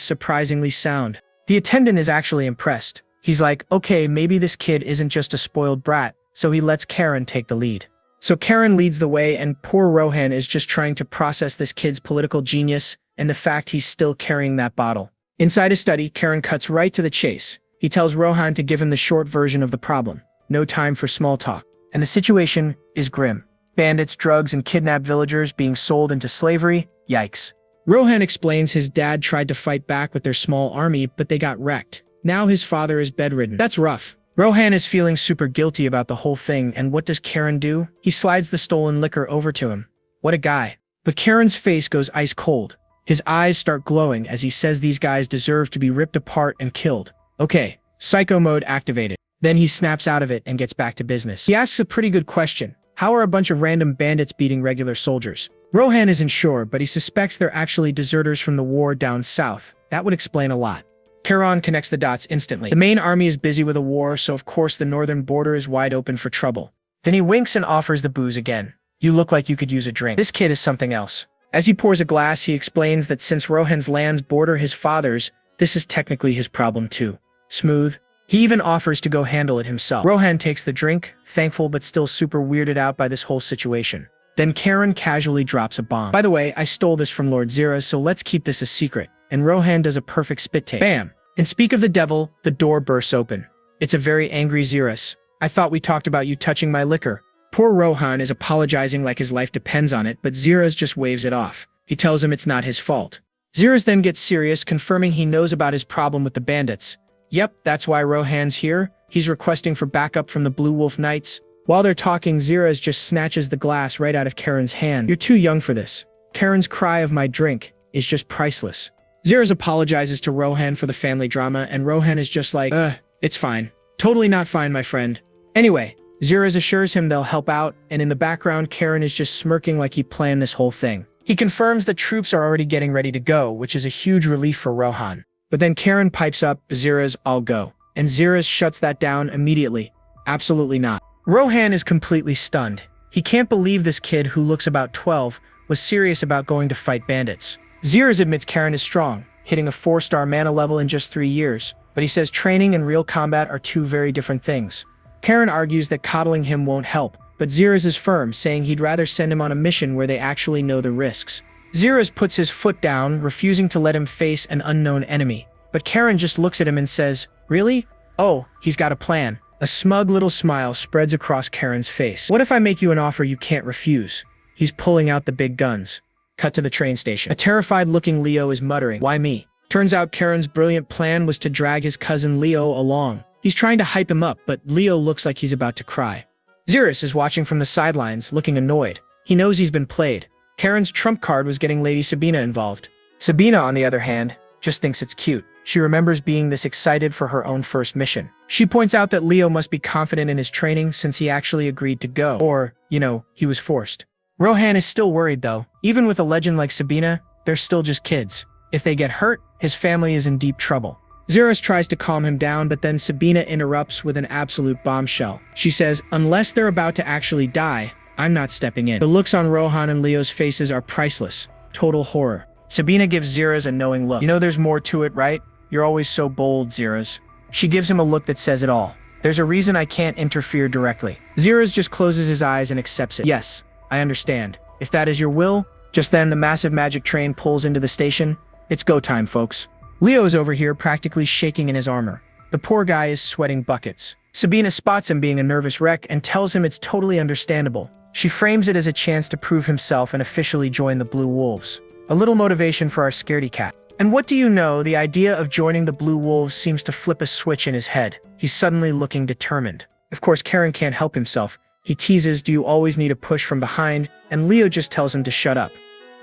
surprisingly sound. The attendant is actually impressed. He's like, okay, maybe this kid isn't just a spoiled brat, so he lets Karen take the lead. So Karen leads the way, and poor Rohan is just trying to process this kid's political genius and the fact he's still carrying that bottle. Inside his study, Karen cuts right to the chase. He tells Rohan to give him the short version of the problem. No time for small talk. And the situation is grim. Bandits, drugs, and kidnapped villagers being sold into slavery. Yikes. Rohan explains his dad tried to fight back with their small army, but they got wrecked. Now his father is bedridden. That's rough. Rohan is feeling super guilty about the whole thing, and what does Karen do? He slides the stolen liquor over to him. What a guy. But Karen's face goes ice cold. His eyes start glowing as he says these guys deserve to be ripped apart and killed. Okay, psycho mode activated. Then he snaps out of it and gets back to business. He asks a pretty good question. How are a bunch of random bandits beating regular soldiers? Rohan isn't sure, but he suspects they're actually deserters from the war down south. That would explain a lot. Karen connects the dots instantly. The main army is busy with a war, so of course the northern border is wide open for trouble. Then he winks and offers the booze again. You look like you could use a drink. This kid is something else. As he pours a glass, he explains that since Rohan's lands border his father's, this is technically his problem too. Smooth. He even offers to go handle it himself. Rohan takes the drink, thankful but still super weirded out by this whole situation. Then Karen casually drops a bomb. By the way, I stole this from Lord Zira, so let's keep this a secret. And Rohan does a perfect spit take. Bam! And speak of the devil, the door bursts open. It's a very angry Xeris. I thought we talked about you touching my liquor. Poor Rohan is apologizing like his life depends on it, but Xeris just waves it off. He tells him it's not his fault. Xeris then gets serious, confirming he knows about his problem with the bandits. Yep, that's why Rohan's here. He's requesting for backup from the Blue Wolf Knights. While they're talking, Xeris just snatches the glass right out of Karen's hand. You're too young for this. Karen's cry of my drink is just priceless. Xeris apologizes to Rohan for the family drama, and Rohan is just like, it's fine. Totally not fine, my friend. Anyway, Xeris assures him they'll help out, and in the background, Karen is just smirking like he planned this whole thing. He confirms that troops are already getting ready to go, which is a huge relief for Rohan. But then Karen pipes up, Xeris, I'll go. And Xeris shuts that down immediately. Absolutely not. Rohan is completely stunned. He can't believe this kid who looks about 12 was serious about going to fight bandits. Xeris admits Karen is strong, hitting a 4-star mana level in just 3 years, but he says training and real combat are two very different things. Karen argues that coddling him won't help, but Xeris is firm, saying he'd rather send him on a mission where they actually know the risks. Xeris puts his foot down, refusing to let him face an unknown enemy. But Karen just looks at him and says, really? Oh, he's got a plan. A smug little smile spreads across Karen's face. What if I make you an offer you can't refuse? He's pulling out the big guns. Cut to the train station. A terrified-looking Leo is muttering, why me? Turns out Karen's brilliant plan was to drag his cousin Leo along. He's trying to hype him up, but Leo looks like he's about to cry. Xeris is watching from the sidelines, looking annoyed. He knows he's been played. Karen's trump card was getting Lady Sabina involved. Sabina, on the other hand, just thinks it's cute. She remembers being this excited for her own first mission. She points out that Leo must be confident in his training since he actually agreed to go. Or, he was forced. Rohan is still worried though. Even with a legend like Sabina, they're still just kids. If they get hurt, his family is in deep trouble. Xeris tries to calm him down, but then Sabina interrupts with an absolute bombshell. She says, unless they're about to actually die, I'm not stepping in. The looks on Rohan and Leo's faces are priceless. Total horror. Sabina gives Xeris a knowing look. You know there's more to it, right? You're always so bold, Xeris. She gives him a look that says it all. There's a reason I can't interfere directly. Xeris just closes his eyes and accepts it. Yes, I understand. If that is your will. Just then, the massive magic train pulls into the station. It's go time, folks. Leo's over here practically shaking in his armor. The poor guy is sweating buckets. Sabina spots him being a nervous wreck and tells him it's totally understandable. She frames it as a chance to prove himself and officially join the Blue Wolves. A little motivation for our scaredy cat. And what do you know, the idea of joining the Blue Wolves seems to flip a switch in his head. He's suddenly looking determined. Of course, Karen can't help himself. He teases, do you always need a push from behind? And Leo just tells him to shut up.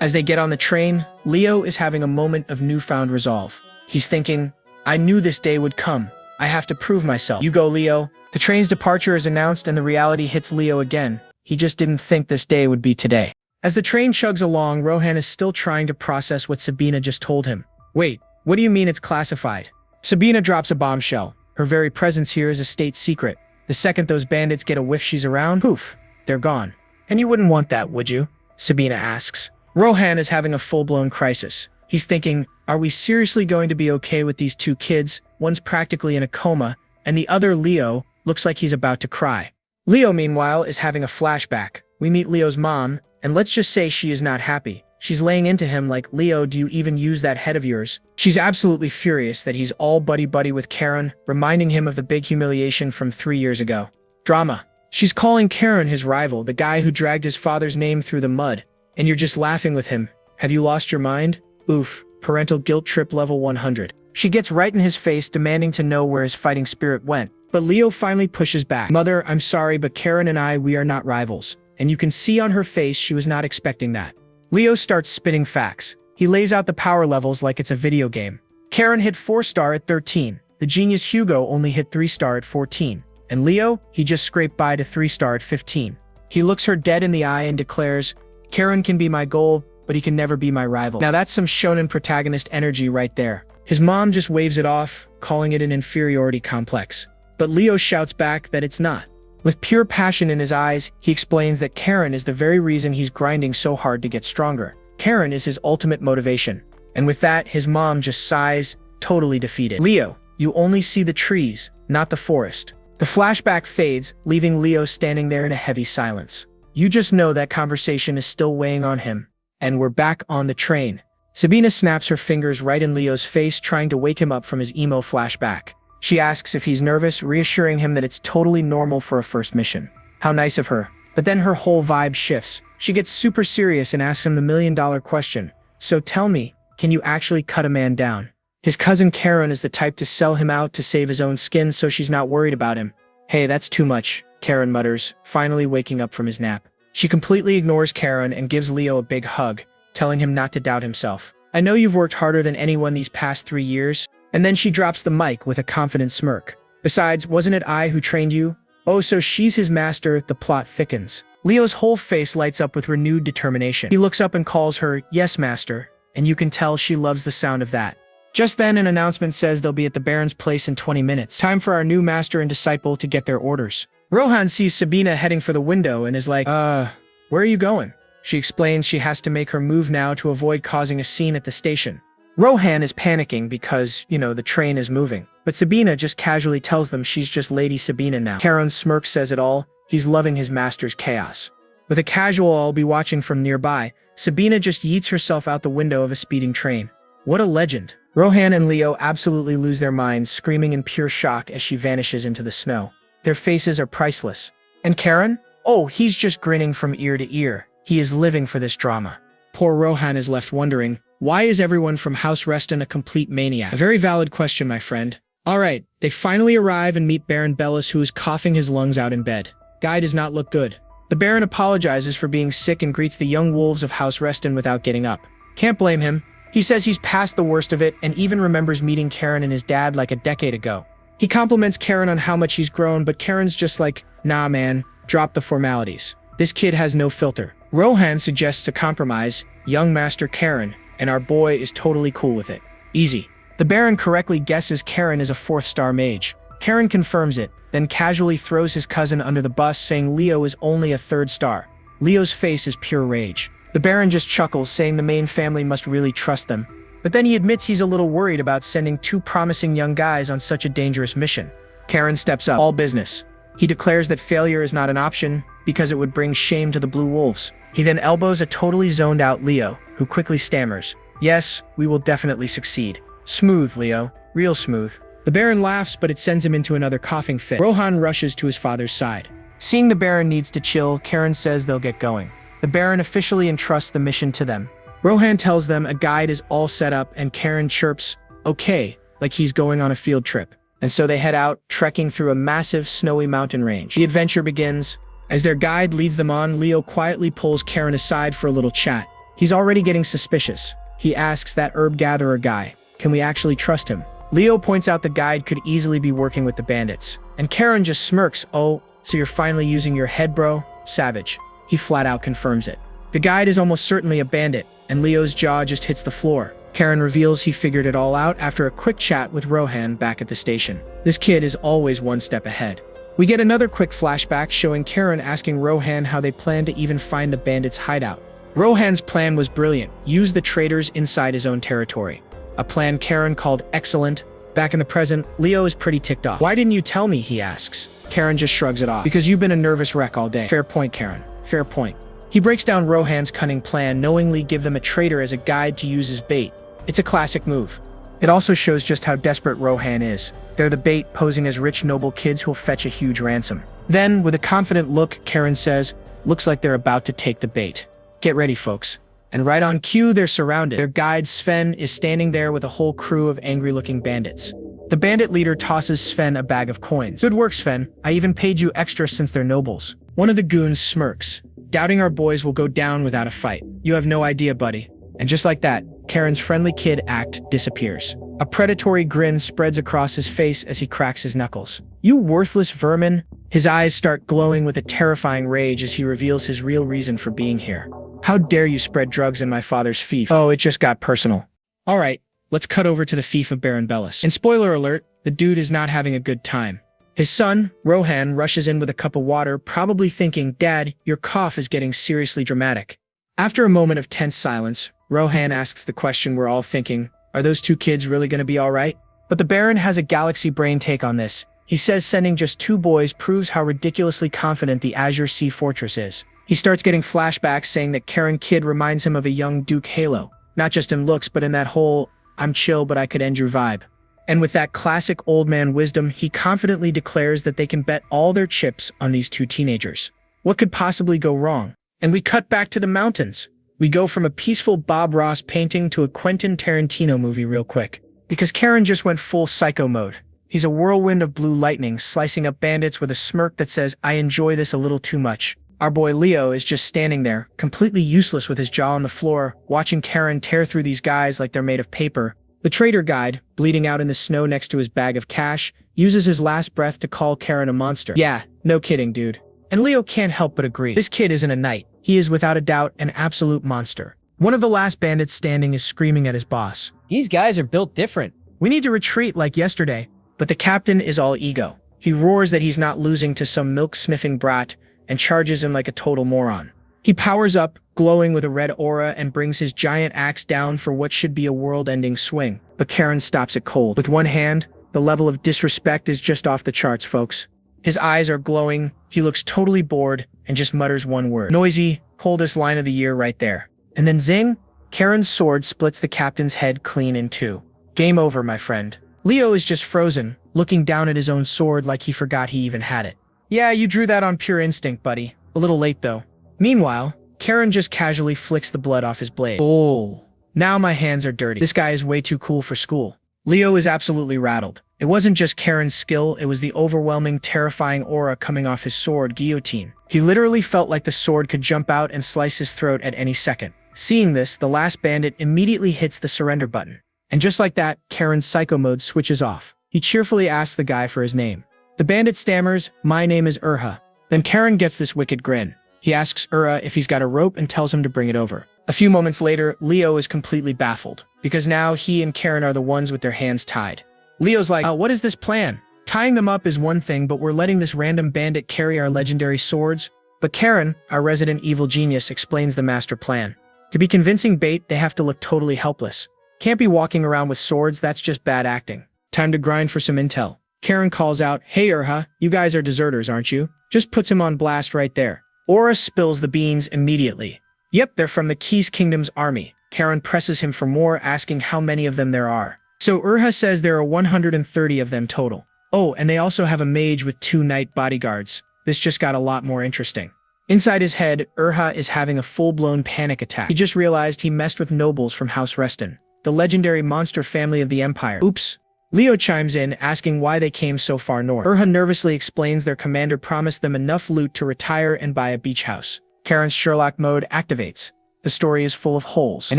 As they get on the train, Leo is having a moment of newfound resolve. He's thinking, I knew this day would come. I have to prove myself. You go, Leo. The train's departure is announced and the reality hits Leo again. He just didn't think this day would be today. As the train chugs along, Rohan is still trying to process what Sabina just told him. Wait, what do you mean it's classified? Sabina drops a bombshell. Her very presence here is a state secret. The second those bandits get a whiff she's around, poof, they're gone. And you wouldn't want that, would you? Sabina asks. Rohan is having a full-blown crisis. He's thinking, are we seriously going to be okay with these two kids? One's practically in a coma, and the other, Leo, looks like he's about to cry. Leo, meanwhile, is having a flashback. We meet Leo's mom, and let's just say she is not happy. She's laying into him like, Leo, do you even use that head of yours? She's absolutely furious that he's all buddy-buddy with Karen, reminding him of the big humiliation from 3 years ago. Drama. She's calling Karen his rival, the guy who dragged his father's name through the mud. And you're just laughing with him. Have you lost your mind? Oof. Parental guilt trip level 100. She gets right in his face, demanding to know where his fighting spirit went. But Leo finally pushes back. Mother, I'm sorry, but Karen and we are not rivals. And you can see on her face she was not expecting that. Leo starts spitting facts. He lays out the power levels like it's a video game. Karen hit 4-star at 13. The genius Hugo only hit 3-star at 14. And Leo, he just scraped by to 3-star at 15. He looks her dead in the eye and declares, Karen can be my goal, but he can never be my rival. Now that's some shonen protagonist energy right there. His mom just waves it off, calling it an inferiority complex. But Leo shouts back that it's not. With pure passion in his eyes, he explains that Karen is the very reason he's grinding so hard to get stronger. Karen is his ultimate motivation. And with that, his mom just sighs, totally defeated. Leo, you only see the trees, not the forest. The flashback fades, leaving Leo standing there in a heavy silence. You just know that conversation is still weighing on him. And we're back on the train. Sabina snaps her fingers right in Leo's face, trying to wake him up from his emo flashback. She asks if he's nervous, reassuring him that it's totally normal for a first mission. How nice of her. But then her whole vibe shifts. She gets super serious and asks him the million-dollar question. So tell me, can you actually cut a man down? His cousin Karen is the type to sell him out to save his own skin, so she's not worried about him. Hey, that's too much, Karen mutters, finally waking up from his nap. She completely ignores Karen and gives Leo a big hug, telling him not to doubt himself. I know you've worked harder than anyone these past 3 years. And then she drops the mic with a confident smirk. Besides, wasn't it I who trained you? Oh, so she's his master, the plot thickens. Leo's whole face lights up with renewed determination. He looks up and calls her, yes, master, and you can tell she loves the sound of that. Just then, an announcement says they'll be at the Baron's place in 20 minutes. Time for our new master and disciple to get their orders. Rohan sees Sabina heading for the window and is like, where are you going? She explains she has to make her move now to avoid causing a scene at the station. Rohan is panicking because, the train is moving. But Sabina just casually tells them she's just Lady Sabina now. Karen's smirk says it all. He's loving his master's chaos. With a casual I'll be watching from nearby, Sabina just yeets herself out the window of a speeding train. What a legend. Rohan and Leo absolutely lose their minds, screaming in pure shock as she vanishes into the snow. Their faces are priceless. And Karen? Oh, he's just grinning from ear to ear. He is living for this drama. Poor Rohan is left wondering, why is everyone from House Reston a complete maniac? A very valid question, my friend. Alright, they finally arrive and meet Baron Bellis, who is coughing his lungs out in bed. Guy does not look good. The Baron apologizes for being sick and greets the young wolves of House Reston without getting up. Can't blame him. He says he's past the worst of it and even remembers meeting Karen and his dad like a decade ago. He compliments Karen on how much he's grown, but Karen's just like, nah man, drop the formalities. This kid has no filter. Rohan suggests a compromise, young Master Karen, and our boy is totally cool with it. Easy. The Baron correctly guesses Karen is a 4th-star mage. Karen confirms it, then casually throws his cousin under the bus, saying Leo is only a 3rd star. Leo's face is pure rage. The Baron just chuckles, saying the main family must really trust them. But then he admits he's a little worried about sending 2 promising young guys on such a dangerous mission. Karen steps up. All business. He declares that failure is not an option, because it would bring shame to the Blue Wolves. He then elbows a totally zoned-out Leo, who quickly stammers, yes, we will definitely succeed. Smooth, Leo. Real smooth. The Baron laughs, but it sends him into another coughing fit. Rohan rushes to his father's side. Seeing the Baron needs to chill, Karen says they'll get going. The Baron officially entrusts the mission to them. Rohan tells them a guide is all set up, and Karen chirps, okay, like he's going on a field trip. And so they head out, trekking through a massive, snowy mountain range. The adventure begins. As their guide leads them on, Leo quietly pulls Karen aside for a little chat. He's already getting suspicious. He asks that herb gatherer guy, can we actually trust him? Leo points out the guide could easily be working with the bandits. And Karen just smirks, oh, so you're finally using your head, bro? Savage. He flat out confirms it. The guide is almost certainly a bandit, and Leo's jaw just hits the floor. Karen reveals he figured it all out after a quick chat with Rohan back at the station. This kid is always one step ahead. We get another quick flashback showing Karen asking Rohan how they plan to even find the bandits' hideout. Rohan's plan was brilliant. Use the traitors inside his own territory. A plan Karen called excellent. Back in the present, Leo is pretty ticked off. "Why didn't you tell me?" he asks. Karen just shrugs it off. "Because you've been a nervous wreck all day." "Fair point, Karen. Fair point." He breaks down Rohan's cunning plan, knowingly give them a traitor as a guide to use as bait. It's a classic move. It also shows just how desperate Rohan is. They're the bait, posing as rich, noble kids who'll fetch a huge ransom. Then, with a confident look, Karen says, "Looks like they're about to take the bait. Get ready, folks." And right on cue, they're surrounded. Their guide, Sven, is standing there with a whole crew of angry-looking bandits. The bandit leader tosses Sven a bag of coins. "Good work, Sven. I even paid you extra since they're nobles." One of the goons smirks, doubting our boys will go down without a fight. "You have no idea, buddy." And just like that, Karen's friendly kid act disappears. A predatory grin spreads across his face as he cracks his knuckles. "You worthless vermin!" His eyes start glowing with a terrifying rage as he reveals his real reason for being here. "How dare you spread drugs in my father's fief?" Oh, it just got personal. Alright, let's cut over to the fief of Baron Bellis. And spoiler alert, the dude is not having a good time. His son, Rohan, rushes in with a cup of water, probably thinking, "Dad, your cough is getting seriously dramatic." After a moment of tense silence, Rohan asks the question we're all thinking, are those two kids really going to be alright? But the Baron has a galaxy brain take on this. He says sending just two boys proves how ridiculously confident the Azure Sea Fortress is. He starts getting flashbacks saying that Karen Kid reminds him of a young Duke Yahello. Not just in looks, but in that whole, "I'm chill but I could end your" vibe. And with that classic old man wisdom, he confidently declares that they can bet all their chips on these two teenagers. What could possibly go wrong? And we cut back to the mountains. We go from a peaceful Bob Ross painting to a Quentin Tarantino movie real quick. Because Karen just went full psycho mode. He's a whirlwind of blue lightning, slicing up bandits with a smirk that says, "I enjoy this a little too much." Our boy Leo is just standing there, completely useless with his jaw on the floor, watching Karen tear through these guys like they're made of paper. The trader guide, bleeding out in the snow next to his bag of cash, uses his last breath to call Karen a monster. Yeah, no kidding, dude. And Leo can't help but agree. This kid isn't a knight. He is without a doubt an absolute monster. One of the last bandits standing is screaming at his boss. These guys are built different. "We need to retreat like yesterday." But the captain is all ego. He roars that he's not losing to some milk-sniffing brat and charges him like a total moron. He powers up, glowing with a red aura, and brings his giant axe down for what should be a world-ending swing. But Karen stops it cold. With one hand, the level of disrespect is just off the charts, folks. His eyes are glowing, he looks totally bored, and just mutters one word. Noisy, coldest line of the year right there. And then zing! Karen's sword splits the captain's head clean in two. Game over, my friend. Leo is just frozen, looking down at his own sword like he forgot he even had it. "Yeah, you drew that on pure instinct, buddy. A little late, though." Meanwhile, Karen just casually flicks the blood off his blade. "Oh, now my hands are dirty. This guy is way too cool for school." Leo is absolutely rattled. It wasn't just Karen's skill, it was the overwhelming, terrifying aura coming off his sword, guillotine. He literally felt like the sword could jump out and slice his throat at any second. Seeing this, the last bandit immediately hits the surrender button. And just like that, Karen's psycho mode switches off. He cheerfully asks the guy for his name. The bandit stammers, "My name is Urha." Then Karen gets this wicked grin. He asks Urha if he's got a rope and tells him to bring it over. A few moments later, Leo is completely baffled, because now he and Karen are the ones with their hands tied. Leo's like, "What is this plan? Tying them up is one thing, but we're letting this random bandit carry our legendary swords?" But Karen, our resident evil genius, explains the master plan. To be convincing bait, they have to look totally helpless. Can't be walking around with swords, that's just bad acting. Time to grind for some intel. Karen calls out, "Hey Urha, you guys are deserters, aren't you?" Just puts him on blast right there. Aura spills the beans immediately. Yep, they're from the Keys Kingdom's army. Karen presses him for more, asking how many of them there are. So Urha says there are 130 of them total. Oh, and they also have a mage with 2 knight bodyguards. This just got a lot more interesting. Inside his head, Urha is having a full-blown panic attack. He just realized he messed with nobles from House Reston, the legendary monster family of the Empire. Oops. Leo chimes in, asking why they came so far north. Urha nervously explains their commander promised them enough loot to retire and buy a beach house. Karen's Sherlock mode activates. The story is full of holes. An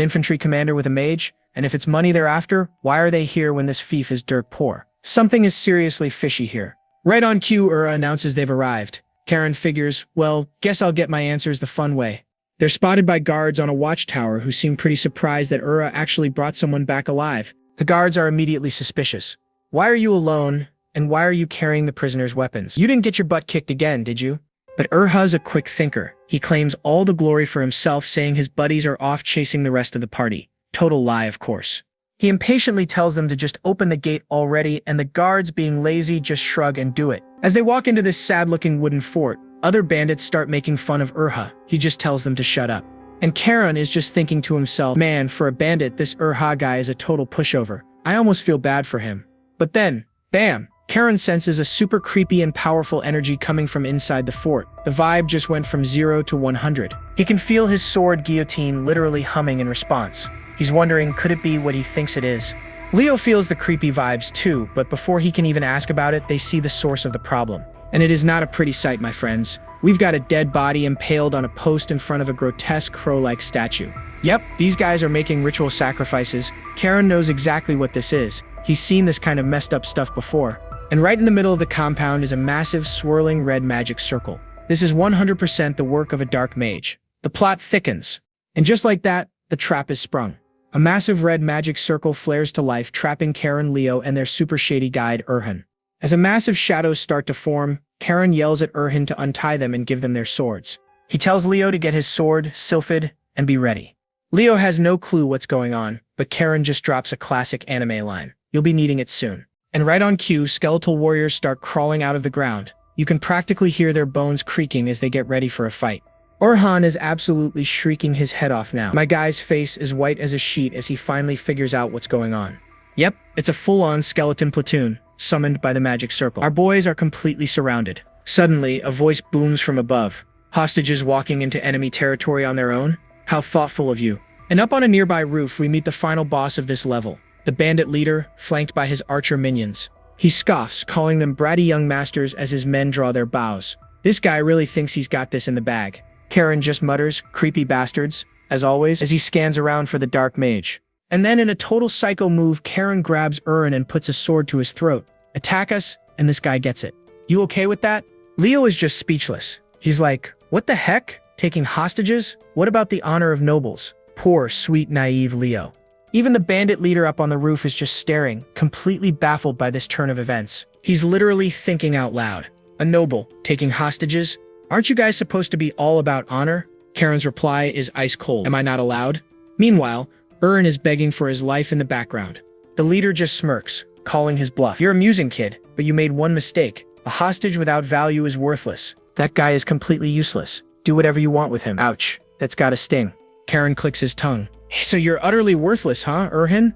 infantry commander with a mage? And if it's money they're after, why are they here when this fief is dirt poor? Something is seriously fishy here. Right on cue, Urha announces they've arrived. Karen figures, well, guess I'll get my answers the fun way. They're spotted by guards on a watchtower who seem pretty surprised that Ura actually brought someone back alive. The guards are immediately suspicious. Why are you alone, and why are you carrying the prisoner's weapons? You didn't get your butt kicked again, did you? But Urha's a quick thinker. He claims all the glory for himself, saying his buddies are off chasing the rest of the party. Total lie, of course. He impatiently tells them to just open the gate already, and the guards, being lazy, just shrug and do it. As they walk into this sad-looking wooden fort, other bandits start making fun of Urha. He just tells them to shut up. And Karen is just thinking to himself, man, for a bandit, this Urha guy is a total pushover. I almost feel bad for him. But then, bam! Karen senses a super creepy and powerful energy coming from inside the fort. The vibe just went from 0 to 100. He can feel his sword guillotine literally humming in response. He's wondering, could it be what he thinks it is? Leo feels the creepy vibes too, but before he can even ask about it, they see the source of the problem. And it is not a pretty sight, my friends. We've got a dead body impaled on a post in front of a grotesque crow-like statue. Yep, these guys are making ritual sacrifices. Karen knows exactly what this is. He's seen this kind of messed up stuff before. And right in the middle of the compound is a massive, swirling red magic circle. This is 100% the work of a dark mage. The plot thickens. And just like that, the trap is sprung. A massive red magic circle flares to life, trapping Karen, Leo, and their super shady guide, Urhan. As a massive shadows start to form, Karen yells at Urhan to untie them and give them their swords. He tells Leo to get his sword, Sylphid, and be ready. Leo has no clue what's going on, but Karen just drops a classic anime line. You'll be needing it soon. And right on cue, skeletal warriors start crawling out of the ground. You can practically hear their bones creaking as they get ready for a fight. Urhan is absolutely shrieking his head off now. My guy's face is white as a sheet as he finally figures out what's going on. Yep, it's a full-on skeleton platoon, summoned by the magic circle. Our boys are completely surrounded. Suddenly, a voice booms from above. Hostages walking into enemy territory on their own? How thoughtful of you. And up on a nearby roof, we meet the final boss of this level. The bandit leader, flanked by his archer minions. He scoffs, calling them bratty young masters as his men draw their bows. This guy really thinks he's got this in the bag. Karen just mutters, creepy bastards, as always, as he scans around for the dark mage. And then in a total psycho move, Karen grabs Urhan and puts a sword to his throat. Attack us, and this guy gets it. You okay with that? Leo is just speechless. He's like, what the heck? Taking hostages? What about the honor of nobles? Poor, sweet, naive Leo. Even the bandit leader up on the roof is just staring, completely baffled by this turn of events. He's literally thinking out loud. A noble, taking hostages? Aren't you guys supposed to be all about honor? Karen's reply is ice cold. Am I not allowed? Meanwhile, Urhan is begging for his life in the background. The leader just smirks, calling his bluff. You're amusing, kid, but you made one mistake. A hostage without value is worthless. That guy is completely useless. Do whatever you want with him. Ouch, that's gotta sting. Karen clicks his tongue. So you're utterly worthless, huh, Urhan?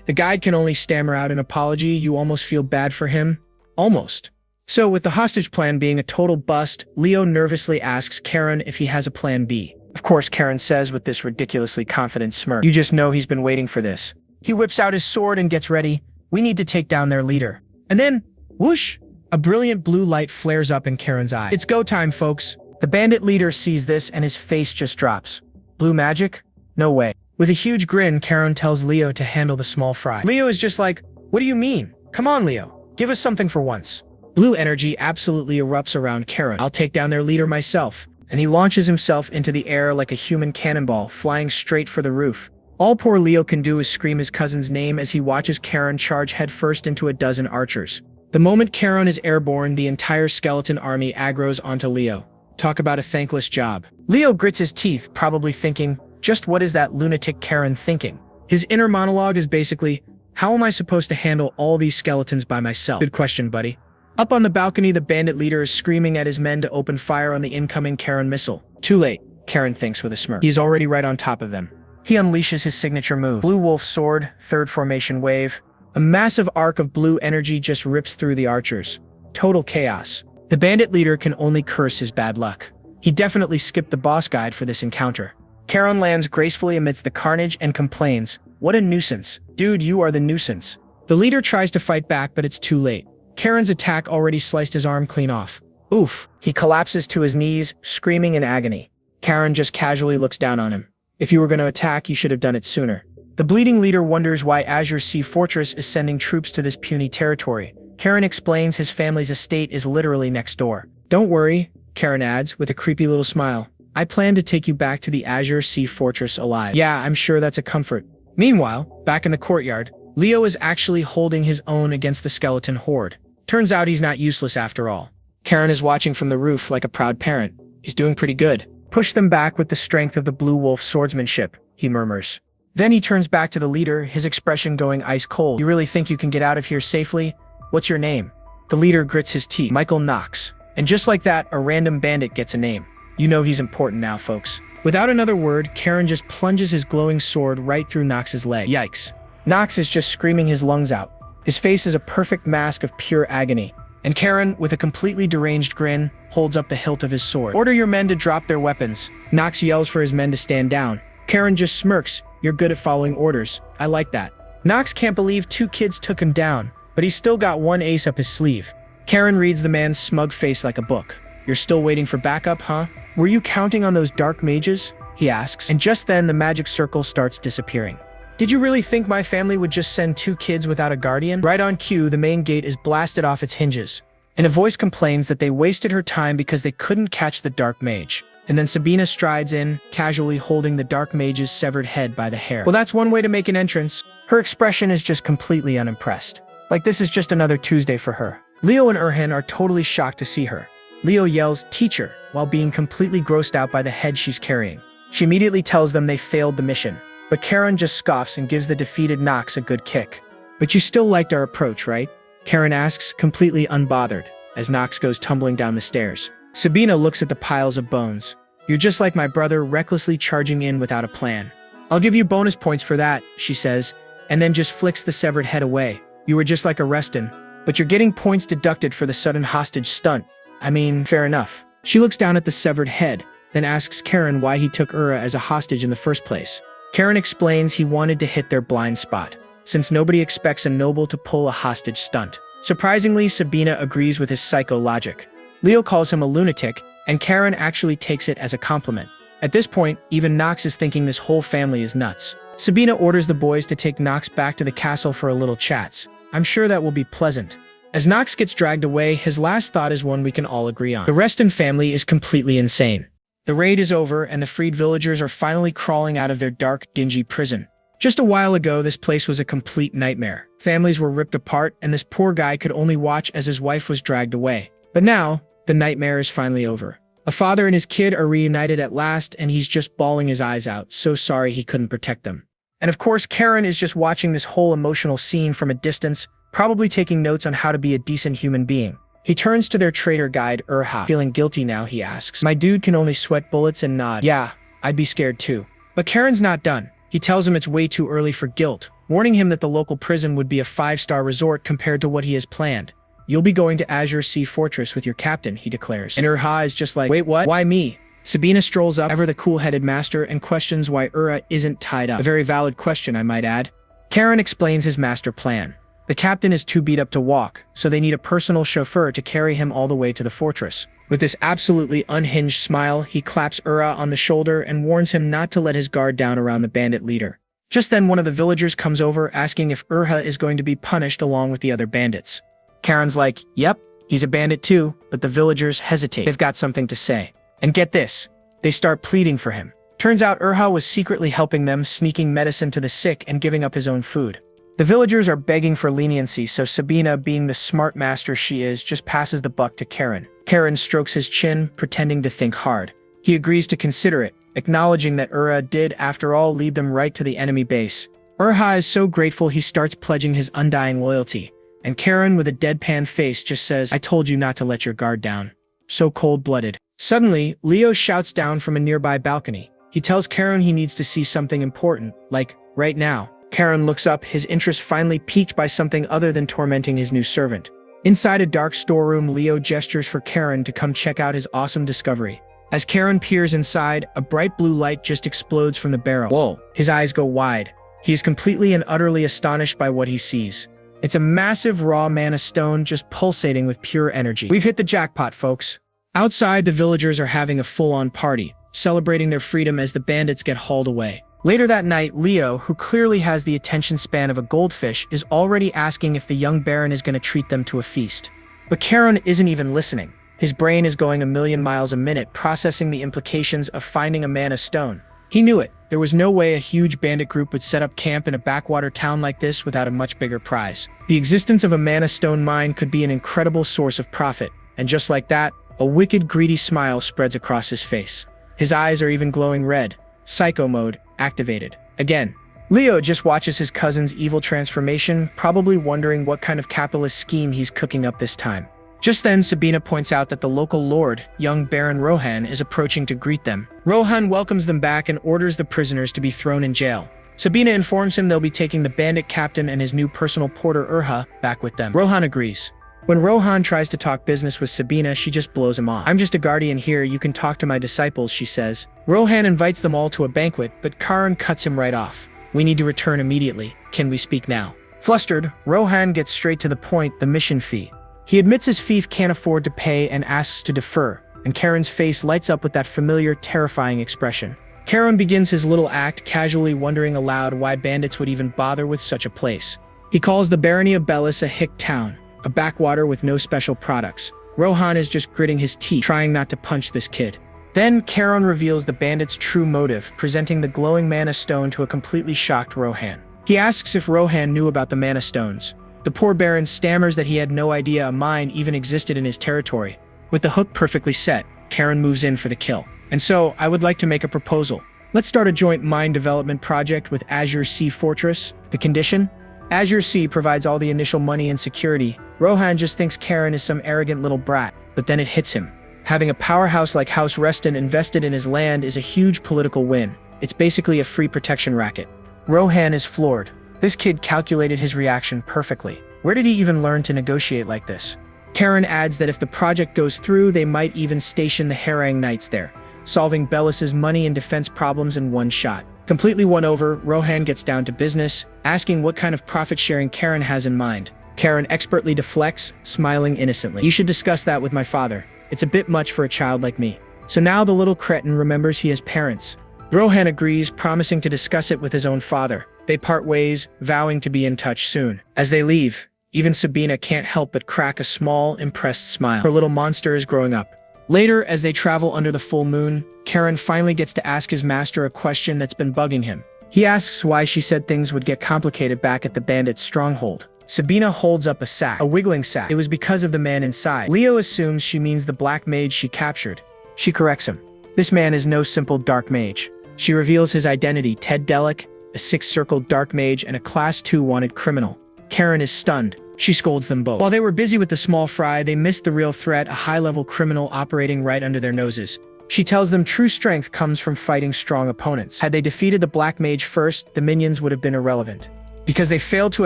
The guide can only stammer out an apology. You almost feel bad for him. Almost. So with the hostage plan being a total bust, Leo nervously asks Karen if he has a plan B. Of course, Karen says with this ridiculously confident smirk. You just know he's been waiting for this. He whips out his sword and gets ready. We need to take down their leader. And then, whoosh! A brilliant blue light flares up in Karen's eye. It's go time, folks. The bandit leader sees this and his face just drops. Blue magic? No way. With a huge grin, Karen tells Leo to handle the small fry. Leo is just like, what do you mean? Come on, Leo. Give us something for once. Blue energy absolutely erupts around Karen. I'll take down their leader myself. And he launches himself into the air like a human cannonball, flying straight for the roof. All poor Leo can do is scream his cousin's name as he watches Karen charge headfirst into a dozen archers. The moment Karen is airborne, the entire skeleton army aggroes onto Leo. Talk about a thankless job. Leo grits his teeth, probably thinking, just what is that lunatic Karen thinking? His inner monologue is basically, how am I supposed to handle all these skeletons by myself? Good question, buddy. Up on the balcony, the bandit leader is screaming at his men to open fire on the incoming Karen missile. Too late, Karen thinks with a smirk. He's already right on top of them. He unleashes his signature move. Blue Wolf Sword, third formation wave. A massive arc of blue energy just rips through the archers. Total chaos. The bandit leader can only curse his bad luck. He definitely skipped the boss guide for this encounter. Karen lands gracefully amidst the carnage and complains, what a nuisance. Dude, you are the nuisance. The leader tries to fight back, but it's too late. Karen's attack already sliced his arm clean off. Oof. He collapses to his knees, screaming in agony. Karen just casually looks down on him. If you were going to attack, you should have done it sooner. The bleeding leader wonders why Azure Sea Fortress is sending troops to this puny territory. Karen explains his family's estate is literally next door. Don't worry, Karen adds with a creepy little smile. I plan to take you back to the Azure Sea Fortress alive. Yeah, I'm sure that's a comfort. Meanwhile, back in the courtyard, Leo is actually holding his own against the skeleton horde. Turns out he's not useless after all. Karen is watching from the roof like a proud parent. He's doing pretty good. Push them back with the strength of the Blue Wolf swordsmanship, he murmurs. Then he turns back to the leader, his expression going ice cold. You really think you can get out of here safely? What's your name? The leader grits his teeth. Michael Knox. And just like that, a random bandit gets a name. You know he's important now, folks. Without another word, Karen just plunges his glowing sword right through Knox's leg. Yikes. Knox is just screaming his lungs out. His face is a perfect mask of pure agony. And Karen, with a completely deranged grin, holds up the hilt of his sword. Order your men to drop their weapons. Knox yells for his men to stand down. Karen just smirks. You're good at following orders. I like that. Knox can't believe 2 kids took him down, but he's still got one ace up his sleeve. Karen reads the man's smug face like a book. You're still waiting for backup, huh? Were you counting on those dark mages? He asks. And just then the magic circle starts disappearing. Did you really think my family would just send 2 kids without a guardian? Right on cue, the main gate is blasted off its hinges. And a voice complains that they wasted her time because they couldn't catch the dark mage. And then Sabina strides in, casually holding the dark mage's severed head by the hair. Well, that's one way to make an entrance. Her expression is just completely unimpressed. Like this is just another Tuesday for her. Leo and Erhan are totally shocked to see her. Leo yells, "Teacher," while being completely grossed out by the head she's carrying. She immediately tells them they failed the mission. But Karen just scoffs and gives the defeated Knox a good kick. But you still liked our approach, right? Karen asks, completely unbothered, as Knox goes tumbling down the stairs. Sabina looks at the piles of bones. You're just like my brother, recklessly charging in without a plan. I'll give you bonus points for that, she says, and then just flicks the severed head away. You were just like a Reston, but you're getting points deducted for the sudden hostage stunt. I mean, fair enough. She looks down at the severed head, then asks Karen why he took Ura as a hostage in the first place. Karen explains he wanted to hit their blind spot, since nobody expects a noble to pull a hostage stunt. Surprisingly, Sabina agrees with his psycho logic. Leo calls him a lunatic, and Karen actually takes it as a compliment. At this point, even Knox is thinking this whole family is nuts. Sabina orders the boys to take Knox back to the castle for a little chats. I'm sure that will be pleasant. As Knox gets dragged away, his last thought is one we can all agree on. The Reston family is completely insane. The raid is over, and the freed villagers are finally crawling out of their dark, dingy prison. Just a while ago, this place was a complete nightmare. Families were ripped apart, and this poor guy could only watch as his wife was dragged away. But now, the nightmare is finally over. A father and his kid are reunited at last, and he's just bawling his eyes out, so sorry he couldn't protect them. And of course, Karen is just watching this whole emotional scene from a distance, probably taking notes on how to be a decent human being. He turns to their traitor guide, Urha. Feeling guilty now, he asks. My dude can only sweat bullets and nod. Yeah, I'd be scared too. But Karen's not done. He tells him it's way too early for guilt, warning him that the local prison would be a 5-star resort compared to what he has planned. You'll be going to Azure Sea Fortress with your captain, he declares. And Urha is just like, wait, what? Why me? Sabina strolls up, ever the cool-headed master, and questions why Ura isn't tied up. A very valid question, I might add. Karen explains his master plan. The captain is too beat up to walk, so they need a personal chauffeur to carry him all the way to the fortress. With this absolutely unhinged smile, he claps Ura on the shoulder and warns him not to let his guard down around the bandit leader. Just then, one of the villagers comes over asking if Urha is going to be punished along with the other bandits. Karen's like, yep, he's a bandit too, but the villagers hesitate. They've got something to say. And get this, they start pleading for him. Turns out Urha was secretly helping them, sneaking medicine to the sick and giving up his own food. The villagers are begging for leniency, so Sabina, being the smart master she is, just passes the buck to Karen. Karen strokes his chin, pretending to think hard. He agrees to consider it, acknowledging that Ura did, after all, lead them right to the enemy base. Urha is so grateful he starts pledging his undying loyalty. And Karen, with a deadpan face, just says, I told you not to let your guard down. So cold-blooded. Suddenly, Leo shouts down from a nearby balcony. He tells Karen he needs to see something important, like, right now. Karen looks up, his interest finally piqued by something other than tormenting his new servant. Inside a dark storeroom, Leo gestures for Karen to come check out his awesome discovery. As Karen peers inside, a bright blue light just explodes from the barrel. Whoa! His eyes go wide. He is completely and utterly astonished by what he sees. It's a massive raw mana stone just pulsating with pure energy. We've hit the jackpot, folks. Outside, the villagers are having a full-on party, celebrating their freedom as the bandits get hauled away. Later that night, Leo, who clearly has the attention span of a goldfish, is already asking if the young baron is going to treat them to a feast. But Karen isn't even listening. His brain is going a million miles a minute, processing the implications of finding a mana stone. He knew it. There was no way a huge bandit group would set up camp in a backwater town like this without a much bigger prize. The existence of a mana stone mine could be an incredible source of profit, and just like that, a wicked, greedy smile spreads across his face. His eyes are even glowing red. Psycho mode activated. Again. Leo just watches his cousin's evil transformation, probably wondering what kind of capitalist scheme he's cooking up this time. Just then, Sabina points out that the local lord, young Baron Rohan, is approaching to greet them. Rohan welcomes them back and orders the prisoners to be thrown in jail. Sabina informs him they'll be taking the bandit captain and his new personal porter Urha back with them. Rohan agrees. When Rohan tries to talk business with Sabina, she just blows him off. "I'm just a guardian here, you can talk to my disciples," she says. Rohan invites them all to a banquet, but Karan cuts him right off. "We need to return immediately. Can we speak now?" Flustered, Rohan gets straight to the point, the mission fee. He admits his fief can't afford to pay and asks to defer, and Karen's face lights up with that familiar, terrifying expression. Karen begins his little act, casually wondering aloud why bandits would even bother with such a place. He calls the barony of Bellis a hick town, a backwater with no special products. Rohan is just gritting his teeth, trying not to punch this kid. Then Karen reveals the bandit's true motive, presenting the glowing mana stone to a completely shocked Rohan. He asks if Rohan knew about the mana stones. The poor Baron stammers that he had no idea a mine even existed in his territory. With the hook perfectly set, Karen moves in for the kill. "And so, I would like to make a proposal. Let's start a joint mine development project with Azure Sea Fortress. The condition? Azure Sea provides all the initial money and security. Rohan just thinks Karen is some arrogant little brat, but then it hits him. Having a powerhouse like House Reston invested in his land is a huge political win. It's basically a free protection racket." Rohan is floored. This kid calculated his reaction perfectly. Where did he even learn to negotiate like this? Karen adds that if the project goes through, they might even station the Harang Knights there, solving Bellis's money and defense problems in one shot. Completely won over, Rohan gets down to business, asking what kind of profit-sharing Karen has in mind. Karen expertly deflects, smiling innocently. "You should discuss that with my father. It's a bit much for a child like me." So now the little cretin remembers he has parents. Rohan agrees, promising to discuss it with his own father. They part ways, vowing to be in touch soon. As they leave, even Sabina can't help but crack a small, impressed smile. Her little monster is growing up. Later, as they travel under the full moon, Karen finally gets to ask his master a question that's been bugging him. He asks why she said things would get complicated back at the bandit's stronghold. Sabina holds up a sack, a wiggling sack. It was because of the man inside. Leo assumes she means the black mage she captured. She corrects him. This man is no simple dark mage. She reveals his identity, Ted Delic, a six-circled dark mage and a Class 2 wanted criminal. Karen is stunned. She scolds them both. While they were busy with the small fry, they missed the real threat, a high-level criminal operating right under their noses. She tells them true strength comes from fighting strong opponents. Had they defeated the black mage first, the minions would have been irrelevant. Because they failed to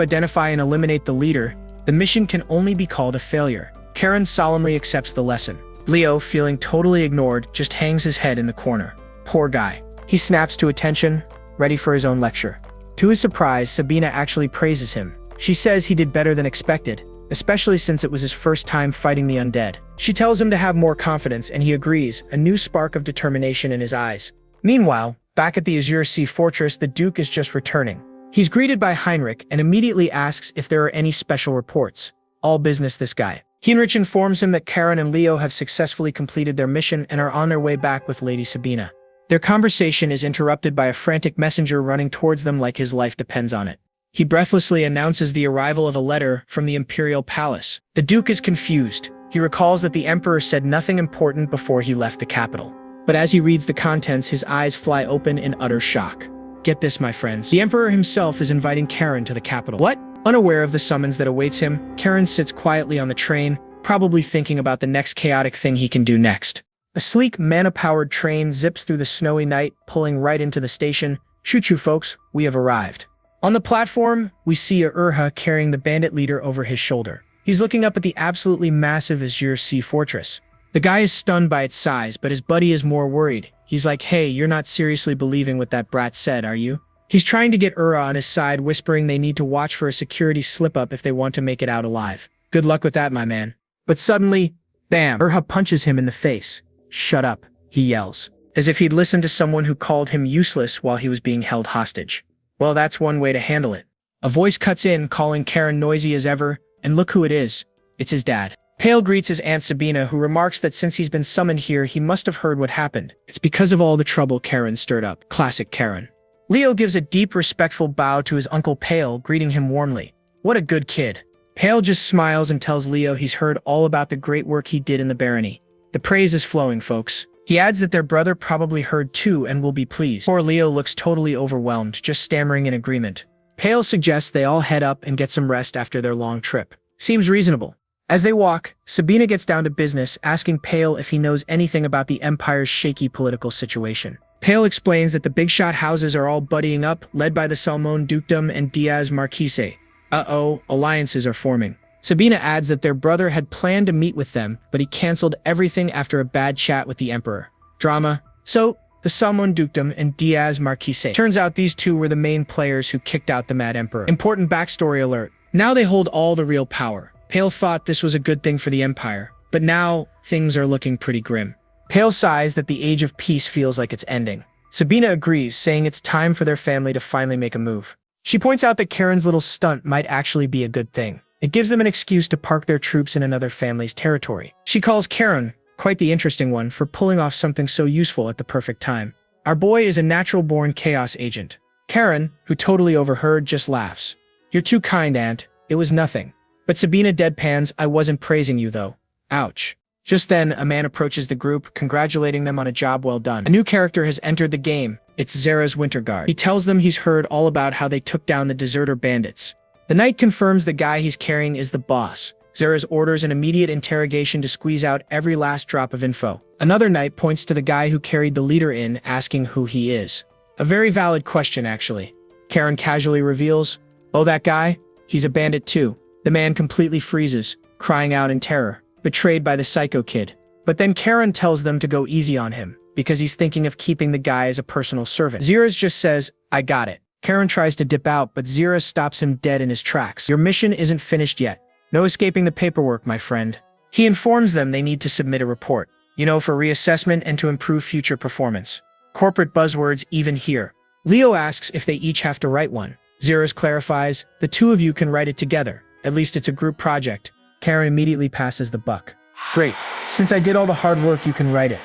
identify and eliminate the leader, the mission can only be called a failure. Karen solemnly accepts the lesson. Leo, feeling totally ignored, just hangs his head in the corner. Poor guy. He snaps to attention, ready for his own lecture. To his surprise, Sabina actually praises him. She says he did better than expected, especially since it was his first time fighting the undead. She tells him to have more confidence, and he agrees, a new spark of determination in his eyes. Meanwhile, back at the Azure Sea Fortress, the Duke is just returning. He's greeted by Heinrich and immediately asks if there are any special reports. All business, this guy. Heinrich informs him that Karen and Leo have successfully completed their mission and are on their way back with Lady Sabina. Their conversation is interrupted by a frantic messenger running towards them like his life depends on it. He breathlessly announces the arrival of a letter from the Imperial Palace. The Duke is confused. He recalls that the Emperor said nothing important before he left the capital. But as he reads the contents, his eyes fly open in utter shock. Get this, my friends. The Emperor himself is inviting Karen to the capital. What? Unaware of the summons that awaits him, Karen sits quietly on the train, probably thinking about the next chaotic thing he can do next. A sleek, mana-powered train zips through the snowy night, pulling right into the station. Choo-choo, folks, we have arrived. On the platform, we see Urha carrying the bandit leader over his shoulder. He's looking up at the absolutely massive Azure Sea Fortress. The guy is stunned by its size, but his buddy is more worried. He's like, "Hey, you're not seriously believing what that brat said, are you?" He's trying to get Urha on his side, whispering they need to watch for a security slip-up if they want to make it out alive. Good luck with that, my man. But suddenly, bam, Urha punches him in the face. "Shut up," he yells, as if he'd listened to someone who called him useless while he was being held hostage. Well, that's one way to handle it. A voice cuts in, calling Karen noisy as ever, and look who it is. It's his dad. Pale greets his Aunt Sabina, who remarks that since he's been summoned here, he must have heard what happened. It's because of all the trouble Karen stirred up. Classic Karen. Leo gives a deep, respectful bow to his Uncle Pale, greeting him warmly. What a good kid. Pale just smiles and tells Leo he's heard all about the great work he did in the barony. The praise is flowing, folks. He adds that their brother probably heard too and will be pleased. Poor Leo looks totally overwhelmed, just stammering in agreement. Pale suggests they all head up and get some rest after their long trip. Seems reasonable. As they walk, Sabina gets down to business, asking Pale if he knows anything about the Empire's shaky political situation. Pale explains that the big shot houses are all buddying up, led by the Salmon Dukedom and Diaz Marquise. Alliances are forming. Sabina adds that their brother had planned to meet with them, but he cancelled everything after a bad chat with the Emperor. Drama. So, the Salmon Dukedom and Diaz Marquise. Turns out these two were the main players who kicked out the Mad Emperor. Important backstory alert. Now they hold all the real power. Pale thought this was a good thing for the Empire, but now things are looking pretty grim. Pale sighs that the age of peace feels like it's ending. Sabina agrees, saying it's time for their family to finally make a move. She points out that Karen's little stunt might actually be a good thing. It gives them an excuse to park their troops in another family's territory. She calls Karen, quite the interesting one, for pulling off something so useful at the perfect time. Our boy is a natural-born chaos agent. Karen, who totally overheard, just laughs. You're too kind, Aunt. It was nothing. But Sabina deadpans, I wasn't praising you, though. Ouch. Just then, a man approaches the group, congratulating them on a job well done. A new character has entered the game. It's Zera's Winterguard. He tells them he's heard all about how they took down the deserter bandits. The knight confirms the guy he's carrying is the boss. Zera's orders an immediate interrogation to squeeze out every last drop of info. Another knight points to the guy who carried the leader in, asking who he is. A very valid question, actually. Karen casually reveals, oh, that guy? He's a bandit too. The man completely freezes, crying out in terror, betrayed by the psycho kid. But then Karen tells them to go easy on him, because he's thinking of keeping the guy as a personal servant. Zera's just says, I got it. Karen tries to dip out, but Zera stops him dead in his tracks. Your mission isn't finished yet. No escaping the paperwork, my friend. He informs them they need to submit a report, for reassessment and to improve future performance. Corporate buzzwords even here. Leo asks if they each have to write one. Zera's clarifies, the two of you can write it together. At least it's a group project. Karen immediately passes the buck. Great. Since I did all the hard work, you can write it.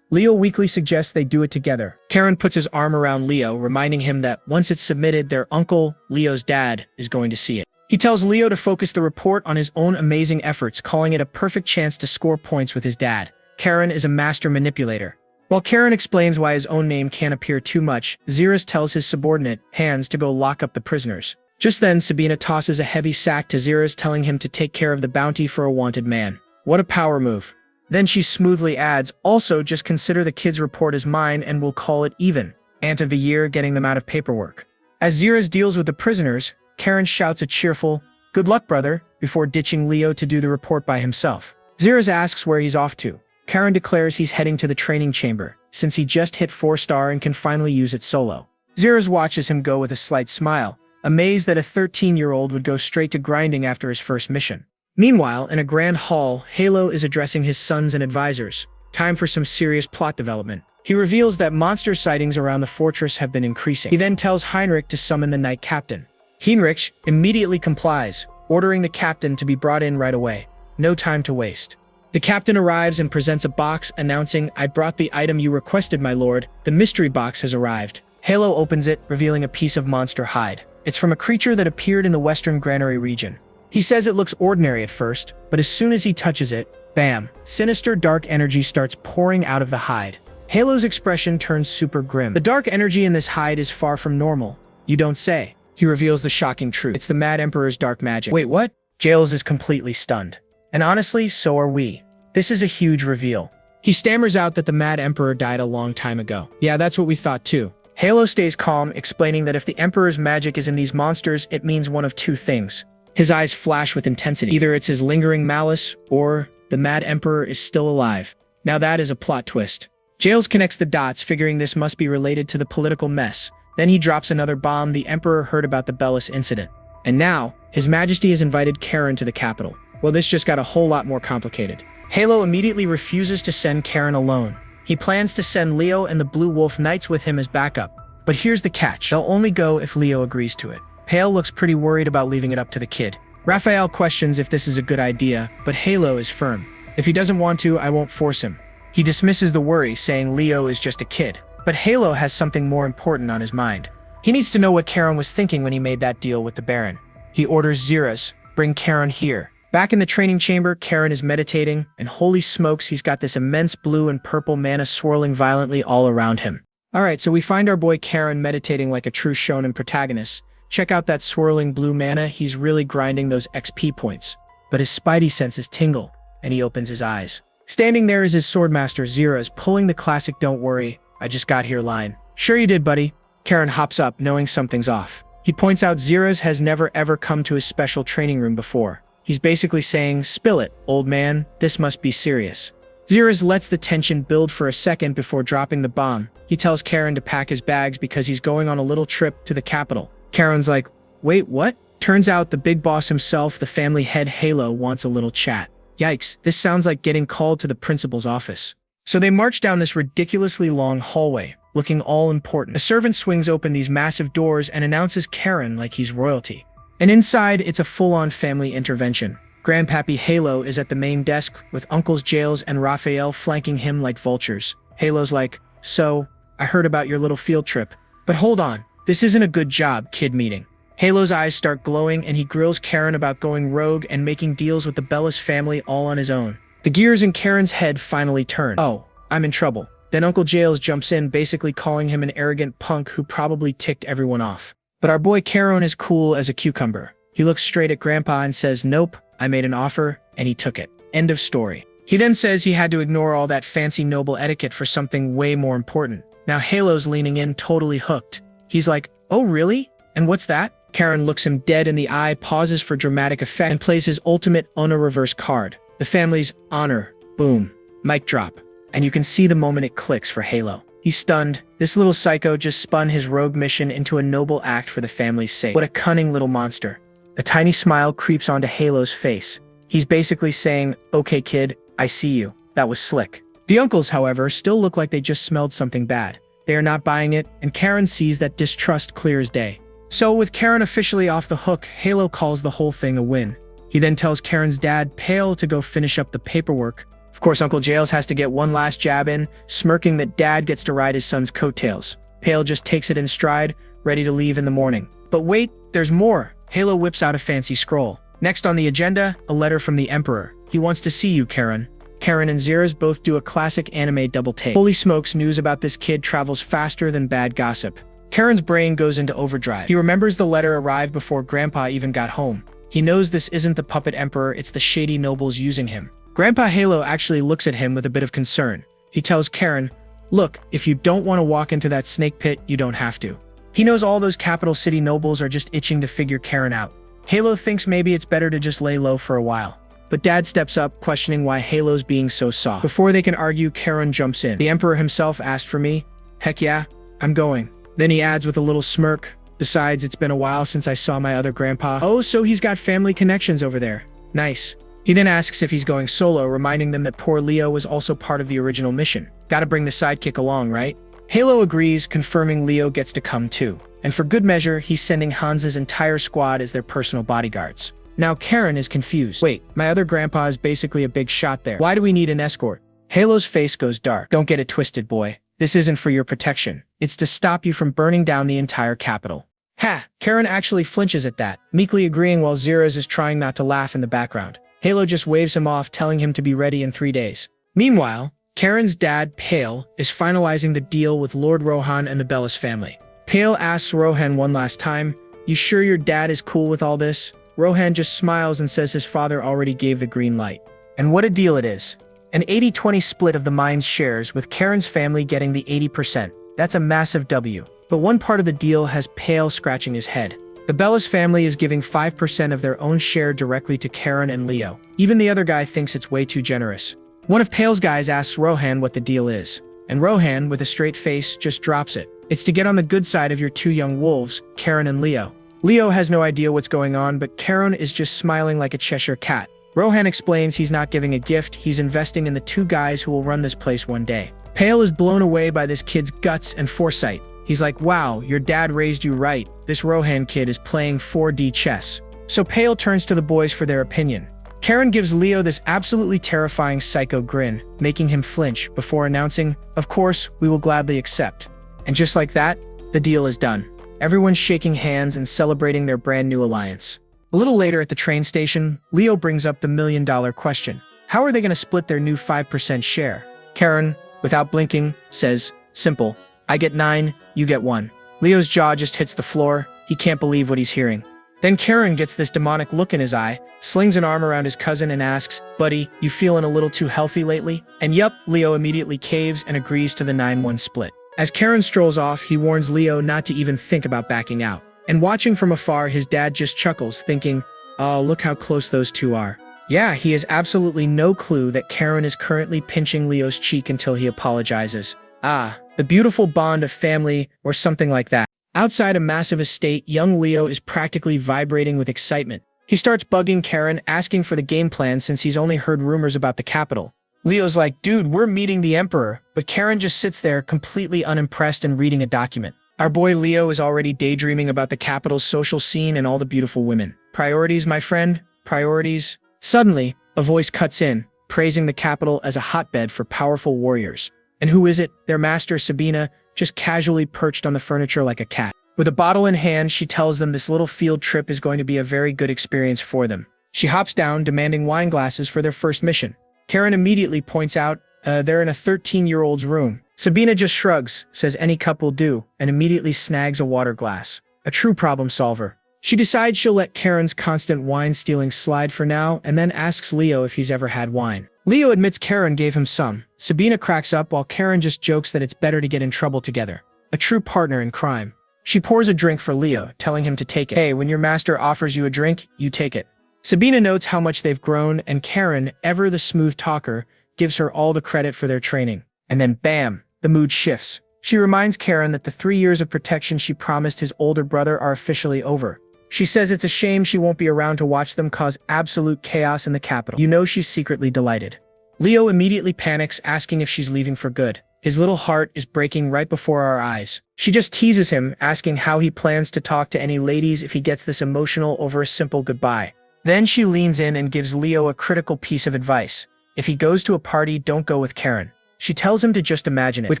Leo weakly suggests they do it together. Karen puts his arm around Leo, reminding him that once it's submitted, their uncle, Leo's dad, is going to see it. He tells Leo to focus the report on his own amazing efforts, calling it a perfect chance to score points with his dad. Karen is a master manipulator. While Karen explains why his own name can't appear too much, Zerus tells his subordinate, Hans, to go lock up the prisoners. Just then, Sabina tosses a heavy sack to Zerus, telling him to take care of the bounty for a wanted man. What a power move. Then she smoothly adds, also just consider the kid's report as mine and we'll call it even. Aunt of the year, getting them out of paperwork. As Zerus deals with the prisoners, Karen shouts a cheerful, good luck, brother, before ditching Leo to do the report by himself. Zerus asks where he's off to. Karen declares he's heading to the training chamber, since he just hit 4-star and can finally use it solo. Zerus watches him go with a slight smile, amazed that a 13-year-old would go straight to grinding after his first mission. Meanwhile, in a grand hall, Yahello is addressing his sons and advisors. Time for some serious plot development. He reveals that monster sightings around the fortress have been increasing. He then tells Heinrich to summon the knight captain. Heinrich immediately complies, ordering the captain to be brought in right away. No time to waste. The captain arrives and presents a box, announcing, I brought the item you requested, my lord. The mystery box has arrived. Yahello opens it, revealing a piece of monster hide. It's from a creature that appeared in the western granary region. He says it looks ordinary at first, but as soon as he touches it, bam, sinister dark energy starts pouring out of the hide. Yahello's expression turns super grim. The dark energy in this hide is far from normal. You don't say. He reveals the shocking truth. It's the Mad Emperor's dark magic. Wait, what? Jails is completely stunned. And honestly, so are we. This is a huge reveal. He stammers out that the Mad Emperor died a long time ago. Yeah, that's what we thought too. Yahello stays calm, explaining that if the Emperor's magic is in these monsters, it means one of two things. His eyes flash with intensity. Either it's his lingering malice, or the Mad Emperor is still alive. Now that is a plot twist. Jails connects the dots, figuring this must be related to the political mess. Then he drops another bomb. The Emperor heard about the Bellis incident. And now, His Majesty has invited Karen to the capital. Well, this just got a whole lot more complicated. Yahello immediately refuses to send Karen alone. He plans to send Leo and the Blue Wolf Knights with him as backup. But here's the catch. They'll only go if Leo agrees to it. Pale looks pretty worried about leaving it up to the kid. Raphael questions if this is a good idea, but Yahello is firm. If he doesn't want to, I won't force him. He dismisses the worry, saying Leo is just a kid. But Yahello has something more important on his mind. He needs to know what Karen was thinking when he made that deal with the Baron. He orders Zeras, bring Karen here. Back in the training chamber, Karen is meditating, and holy smokes, he's got this immense blue and purple mana swirling violently all around him. Alright, so we find our boy Karen meditating like a true shonen protagonist. Check out that swirling blue mana, he's really grinding those XP points. But his spidey senses tingle, and he opens his eyes. Standing there is his swordmaster Zeras, pulling the classic "Don't worry, I just got here" line. Sure you did, buddy. Karen hops up, knowing something's off. He points out Zeras has never ever come to his special training room before. He's basically saying, spill it, old man, this must be serious. Zeras lets the tension build for a second before dropping the bomb. He tells Karen to pack his bags because he's going on a little trip to the capital. Karen's like, wait, what? Turns out the big boss himself, the family head Yahello, wants a little chat. Yikes, this sounds like getting called to the principal's office. So they march down this ridiculously long hallway, looking all important. A servant swings open these massive doors and announces Karen like he's royalty. And inside, it's a full-on family intervention. Grandpappy Yahello is at the main desk, with Uncles Jails and Raphael flanking him like vultures. Yahello's like, so, I heard about your little field trip. But hold on, this isn't a good job, kid meeting. Yahello's eyes start glowing and he grills Karen about going rogue and making deals with the Bellis family all on his own. The gears in Karen's head finally turn. Oh, I'm in trouble. Then Uncle Jails jumps in, basically calling him an arrogant punk who probably ticked everyone off. But our boy Karen is cool as a cucumber. He looks straight at Grandpa and says, nope, I made an offer, and he took it. End of story. He then says he had to ignore all that fancy noble etiquette for something way more important. Now Yahello's leaning in, totally hooked. He's like, oh really? And what's that? Karen looks him dead in the eye, pauses for dramatic effect, and plays his ultimate honor reverse card. The family's honor. Boom. Mic drop. And you can see the moment it clicks for Yahello. He's stunned. This little psycho just spun his rogue mission into a noble act for the family's sake. What a cunning little monster. A tiny smile creeps onto Yahello's face. He's basically saying, okay kid, I see you. That was slick. The uncles, however, still look like they just smelled something bad. They are not buying it, and Karen sees that distrust clear as day. So with Karen officially off the hook, Yahello calls the whole thing a win. He then tells Karen's dad, Pale, to go finish up the paperwork. Of course, Uncle Jails has to get one last jab in, smirking that Dad gets to ride his son's coattails. Pale just takes it in stride, ready to leave in the morning. But wait, there's more. Yahello whips out a fancy scroll. Next on the agenda, a letter from the Emperor. He wants to see you, Karen. Karen and Zeras both do a classic anime double take. Holy smokes, news about this kid travels faster than bad gossip. Karen's brain goes into overdrive. He remembers the letter arrived before Grandpa even got home. He knows this isn't the puppet emperor, it's the shady nobles using him. Grandpa Yahello actually looks at him with a bit of concern. He tells Karen, look, if you don't want to walk into that snake pit, you don't have to. He knows all those capital city nobles are just itching to figure Karen out. Yahello thinks maybe it's better to just lay low for a while. But Dad steps up, questioning why Yahello's being so soft. Before they can argue, Karen jumps in. The Emperor himself asked for me. Heck yeah, I'm going. Then he adds with a little smirk, besides, it's been a while since I saw my other grandpa. Oh, so he's got family connections over there. Nice. He then asks if he's going solo, reminding them that poor Leo was also part of the original mission. Gotta bring the sidekick along, right? Yahello agrees, confirming Leo gets to come too. And for good measure, he's sending Hans's entire squad as their personal bodyguards. Now Karen is confused. Wait, my other grandpa is basically a big shot there. Why do we need an escort? Yahello's face goes dark. Don't get it twisted, boy. This isn't for your protection. It's to stop you from burning down the entire capital. Ha! Karen actually flinches at that, meekly agreeing while Zeras is trying not to laugh in the background. Yahello just waves him off, telling him to be ready in 3 days. Meanwhile, Karen's dad, Pale, is finalizing the deal with Lord Rohan and the Bellis family. Pale asks Rohan one last time, you sure your dad is cool with all this? Rohan just smiles and says his father already gave the green light. And what a deal it is. An 80-20 split of the mine's shares, with Karen's family getting the 80%. That's a massive W. But one part of the deal has Pale scratching his head. The Bellis family is giving 5% of their own share directly to Karen and Leo. Even the other guy thinks it's way too generous. One of Pale's guys asks Rohan what the deal is. And Rohan, with a straight face, just drops it. It's to get on the good side of your two young wolves, Karen and Leo. Leo has no idea what's going on, but Karen is just smiling like a Cheshire cat. Rohan explains he's not giving a gift, he's investing in the two guys who will run this place one day. Pale is blown away by this kid's guts and foresight. He's like, wow, your dad raised you right. This Rohan kid is playing 4D chess. So Pale turns to the boys for their opinion. Karen gives Leo this absolutely terrifying psycho grin, making him flinch before announcing, "Of course, we will gladly accept." And just like that, the deal is done. Everyone's shaking hands and celebrating their brand new alliance. A little later at the train station, Leo brings up the million-dollar question. How are they going to split their new 5% share? Karen, without blinking, says, "Simple. I get 9, you get 1. Leo's jaw just hits the floor. He can't believe what he's hearing. Then Karen gets this demonic look in his eye, slings an arm around his cousin and asks, "Buddy, you feeling a little too healthy lately?" And yup, Leo immediately caves and agrees to the 9-1 split. As Karen strolls off, he warns Leo not to even think about backing out. And watching from afar, his dad just chuckles, thinking, "Oh, look how close those two are." Yeah, he has absolutely no clue that Karen is currently pinching Leo's cheek until he apologizes. Ah, the beautiful bond of family, or something like that. Outside a massive estate, young Leo is practically vibrating with excitement. He starts bugging Karen, asking for the game plan since he's only heard rumors about the capital. Leo's like, "Dude, we're meeting the Emperor," but Karen just sits there completely unimpressed and reading a document. Our boy Leo is already daydreaming about the capital's social scene and all the beautiful women. Priorities, my friend, priorities. Suddenly, a voice cuts in, praising the capital as a hotbed for powerful warriors. And who is it? Their master, Sabina, just casually perched on the furniture like a cat. With a bottle in hand, she tells them this little field trip is going to be a very good experience for them. She hops down, demanding wine glasses for their first mission. Karen immediately points out, they're in a 13-year-old's room. Sabina just shrugs, says any cup will do, and immediately snags a water glass. A true problem solver. She decides she'll let Karen's constant wine stealing slide for now, and then asks Leo if he's ever had wine. Leo admits Karen gave him some. Sabina cracks up while Karen just jokes that it's better to get in trouble together. A true partner in crime. She pours a drink for Leo, telling him to take it. Hey, when your master offers you a drink, you take it. Sabina notes how much they've grown, and Karen, ever the smooth talker, gives her all the credit for their training. And then bam, the mood shifts. She reminds Karen that the 3 years of protection she promised his older brother are officially over. She says it's a shame she won't be around to watch them cause absolute chaos in the capital. You know she's secretly delighted. Leo immediately panics, asking if she's leaving for good. His little heart is breaking right before our eyes. She just teases him, asking how he plans to talk to any ladies if he gets this emotional over a simple goodbye. Then she leans in and gives Leo a critical piece of advice. If he goes to a party, don't go with Karen. She tells him to just imagine it. With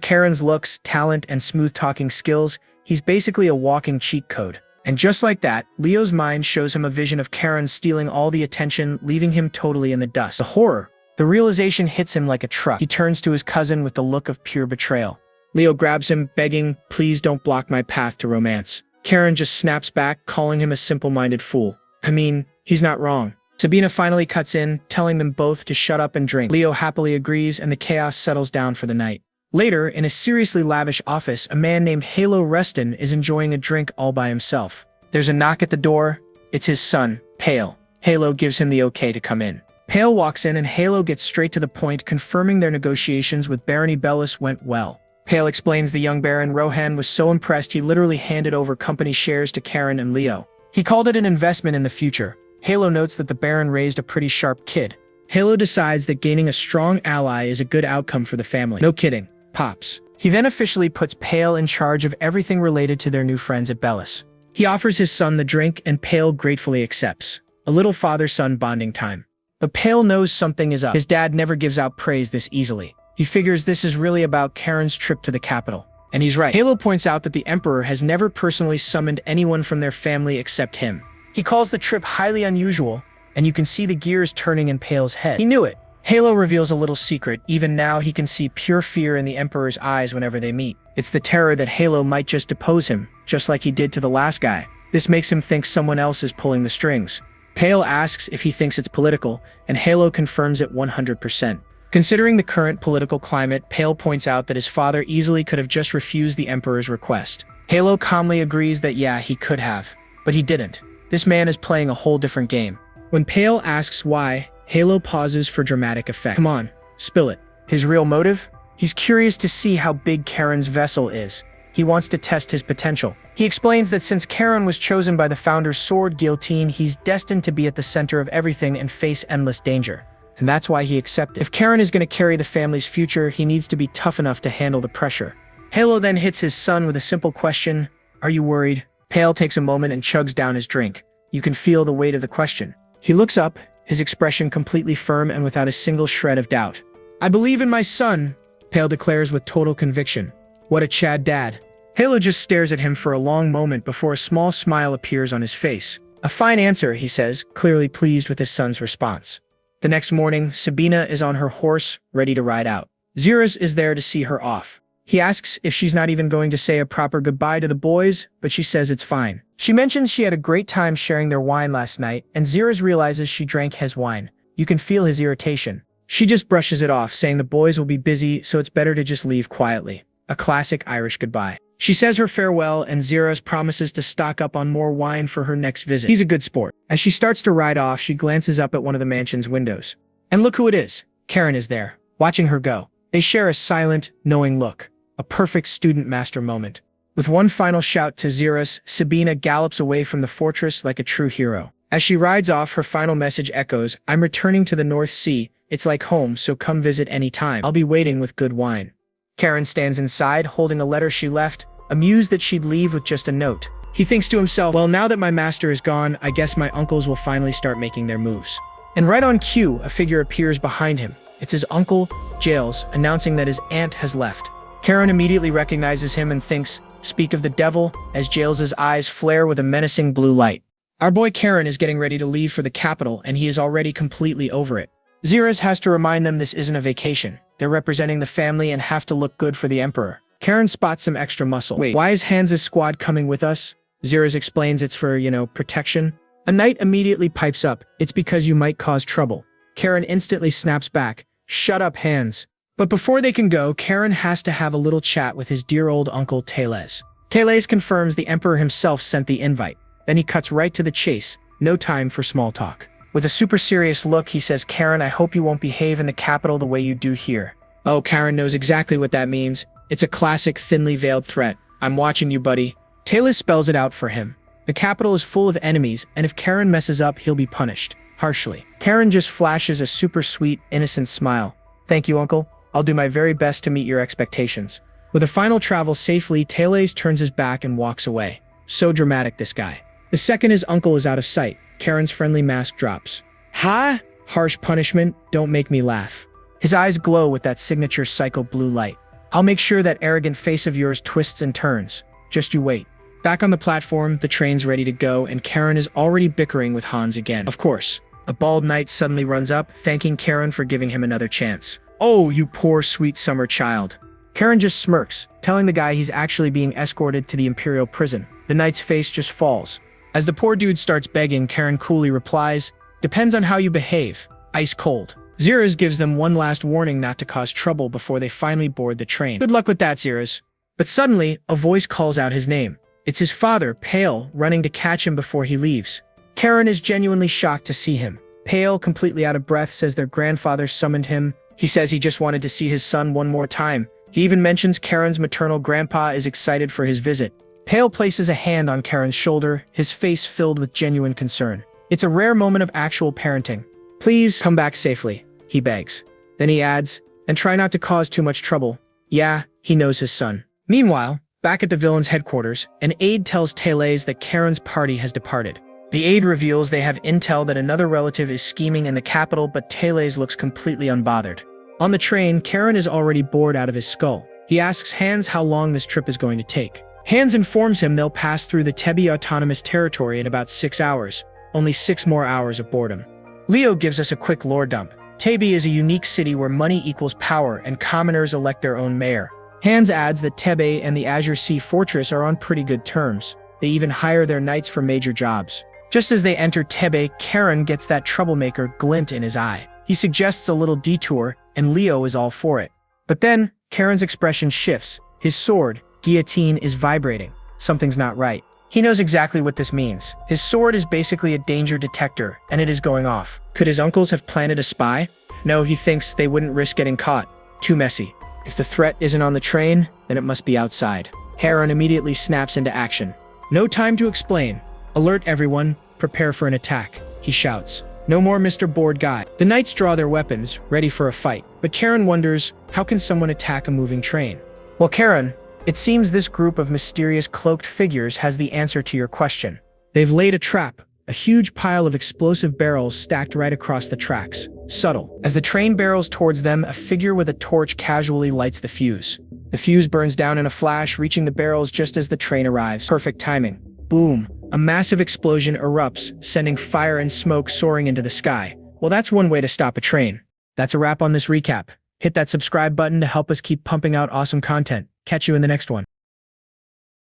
Karen's looks, talent, and smooth-talking skills, he's basically a walking cheat code. And just like that, Leo's mind shows him a vision of Karen stealing all the attention, leaving him totally in the dust. The horror. The realization hits him like a truck. He turns to his cousin with the look of pure betrayal. Leo grabs him, begging, "Please don't block my path to romance." Karen just snaps back, calling him a simple-minded fool. I mean, he's not wrong. Sabina finally cuts in, telling them both to shut up and drink. Leo happily agrees, and the chaos settles down for the night. Later, in a seriously lavish office, a man named Yahello Reston is enjoying a drink all by himself. There's a knock at the door. It's his son, Pale. Yahello gives him the okay to come in. Pale walks in and Yahello gets straight to the point, confirming their negotiations with Barony Bellis went well. Pale explains the young Baron Rohan was so impressed he literally handed over company shares to Karen and Leo. He called it an investment in the future. Yahello notes that the Baron raised a pretty sharp kid. Yahello decides that gaining a strong ally is a good outcome for the family. No kidding. Pops. He then officially puts Pale in charge of everything related to their new friends at Bellis. He offers his son the drink and Pale gratefully accepts. A little father-son bonding time. But Pale knows something is up. His dad never gives out praise this easily. He figures this is really about Karen's trip to the capital. And he's right. Yahello points out that the Emperor has never personally summoned anyone from their family except him. He calls the trip highly unusual, and you can see the gears turning in Pale's head. He knew it. Yahello reveals a little secret. Even now, he can see pure fear in the Emperor's eyes whenever they meet. It's the terror that Yahello might just depose him, just like he did to the last guy. This makes him think someone else is pulling the strings. Pale asks if he thinks it's political, and Yahello confirms it 100%. Considering the current political climate, Pale points out that his father easily could have just refused the Emperor's request. Yahello calmly agrees that yeah, he could have, but he didn't. This man is playing a whole different game. When Pale asks why, Yahello pauses for dramatic effect. Come on, spill it. His real motive? He's curious to see how big Karen's vessel is. He wants to test his potential. He explains that since Karen was chosen by the founder's sword guillotine, he's destined to be at the center of everything and face endless danger. And that's why he accepted. If Karen is going to carry the family's future, he needs to be tough enough to handle the pressure. Yahello then hits his son with a simple question, "Are you worried?" Pale takes a moment and chugs down his drink. You can feel the weight of the question. He looks up, his expression completely firm and without a single shred of doubt. "I believe in my son," Pale declares with total conviction. What a Chad dad. Yahello just stares at him for a long moment before a small smile appears on his face. "A fine answer," he says, clearly pleased with his son's response. The next morning, Sabina is on her horse, ready to ride out. Zeros is there to see her off. He asks if she's not even going to say a proper goodbye to the boys, but she says it's fine. She mentions she had a great time sharing their wine last night, and Zeros realizes she drank his wine. You can feel his irritation. She just brushes it off, saying the boys will be busy, so it's better to just leave quietly. A classic Irish goodbye. She says her farewell, and Zeros promises to stock up on more wine for her next visit. He's a good sport. As she starts to ride off, she glances up at one of the mansion's windows. And look who it is. Karen is there, watching her go. They share a silent, knowing look. A perfect student-master moment. With one final shout to Zeros, Sabina gallops away from the fortress like a true hero. As she rides off, her final message echoes, "I'm returning to the North Sea. It's like home, so come visit any time. I'll be waiting with good wine." Karen stands inside, holding a letter she left, amused that she'd leave with just a note. He thinks to himself, well, now that my master is gone, I guess my uncles will finally start making their moves. And right on cue, a figure appears behind him. It's his uncle, Giles, announcing that his aunt has left. Karen immediately recognizes him and thinks, speak of the devil, as Giles's eyes flare with a menacing blue light. Our boy Karen is getting ready to leave for the capital, and he is already completely over it. Zeros has to remind them this isn't a vacation. They're representing the family and have to look good for the emperor. Karen spots some extra muscle. Wait, why is Hans' squad coming with us? Zeros explains it's for, protection. A knight immediately pipes up. It's because you might cause trouble. Karen instantly snaps back. Shut up, Hans. But before they can go, Karen has to have a little chat with his dear old uncle Teles. Teles confirms the emperor himself sent the invite. Then he cuts right to the chase. No time for small talk. With a super serious look, he says, Karen, I hope you won't behave in the capital the way you do here. Oh, Karen knows exactly what that means. It's a classic thinly veiled threat. I'm watching you, buddy. Teles spells it out for him. The capital is full of enemies, and if Karen messes up, he'll be punished. Harshly. Karen just flashes a super sweet, innocent smile. Thank you, uncle. I'll do my very best to meet your expectations. With a final travel safely, Teles turns his back and walks away. So dramatic, this guy. The second his uncle is out of sight, Karen's friendly mask drops. Ha! Harsh punishment, don't make me laugh. His eyes glow with that signature psycho blue light. I'll make sure that arrogant face of yours twists and turns. Just you wait. Back on the platform, the train's ready to go, and Karen is already bickering with Hans again. Of course. A bald knight suddenly runs up, thanking Karen for giving him another chance. Oh, you poor sweet summer child. Karen just smirks, telling the guy he's actually being escorted to the imperial prison. The knight's face just falls. As the poor dude starts begging, Karen coolly replies, depends on how you behave. Ice cold. Zeros gives them one last warning not to cause trouble before they finally board the train. Good luck with that, Zeros. But suddenly, a voice calls out his name. It's his father, Pale, running to catch him before he leaves. Karen is genuinely shocked to see him. Pale, completely out of breath, says their grandfather summoned him. He says he just wanted to see his son one more time. He even mentions Karen's maternal grandpa is excited for his visit. Pale places a hand on Karen's shoulder, his face filled with genuine concern. It's a rare moment of actual parenting. Please come back safely, he begs. Then he adds, and try not to cause too much trouble. Yeah, he knows his son. Meanwhile, back at the villain's headquarters, an aide tells Teles that Karen's party has departed. The aide reveals they have intel that another relative is scheming in the capital, but Teles looks completely unbothered. On the train, Karen is already bored out of his skull. He asks Hans how long this trip is going to take. Hans informs him they'll pass through the Tebi autonomous territory in about 6 hours. Only 6 more hours of boredom. Leo gives us a quick lore dump. Tebi is a unique city where money equals power and commoners elect their own mayor. Hans adds that Tebe and the Azure Sea Fortress are on pretty good terms. They even hire their knights for major jobs. Just as they enter Tebe, Karen gets that troublemaker glint in his eye. He suggests a little detour, and Leo is all for it. But then, Karen's expression shifts. His sword, guillotine, is vibrating. Something's not right. He knows exactly what this means. His sword is basically a danger detector, and it is going off. Could his uncles have planted a spy? No, he thinks they wouldn't risk getting caught. Too messy. If the threat isn't on the train, then it must be outside. Karen immediately snaps into action. No time to explain. Alert everyone, prepare for an attack, he shouts. No more Mr. Bored Guy. The knights draw their weapons, ready for a fight. But Karen wonders, how can someone attack a moving train? Well, Karen, it seems this group of mysterious cloaked figures has the answer to your question. They've laid a trap, A huge pile of explosive barrels stacked right across the tracks. Subtle. As the train barrels towards them, a figure with a torch casually lights the fuse. The fuse burns down in a flash, reaching the barrels just as the train arrives. Perfect timing. Boom. A massive explosion erupts, sending fire and smoke soaring into the sky. Well, that's one way to stop a train. That's a wrap on this recap. Hit that subscribe button to help us keep pumping out awesome content. Catch you in the next one.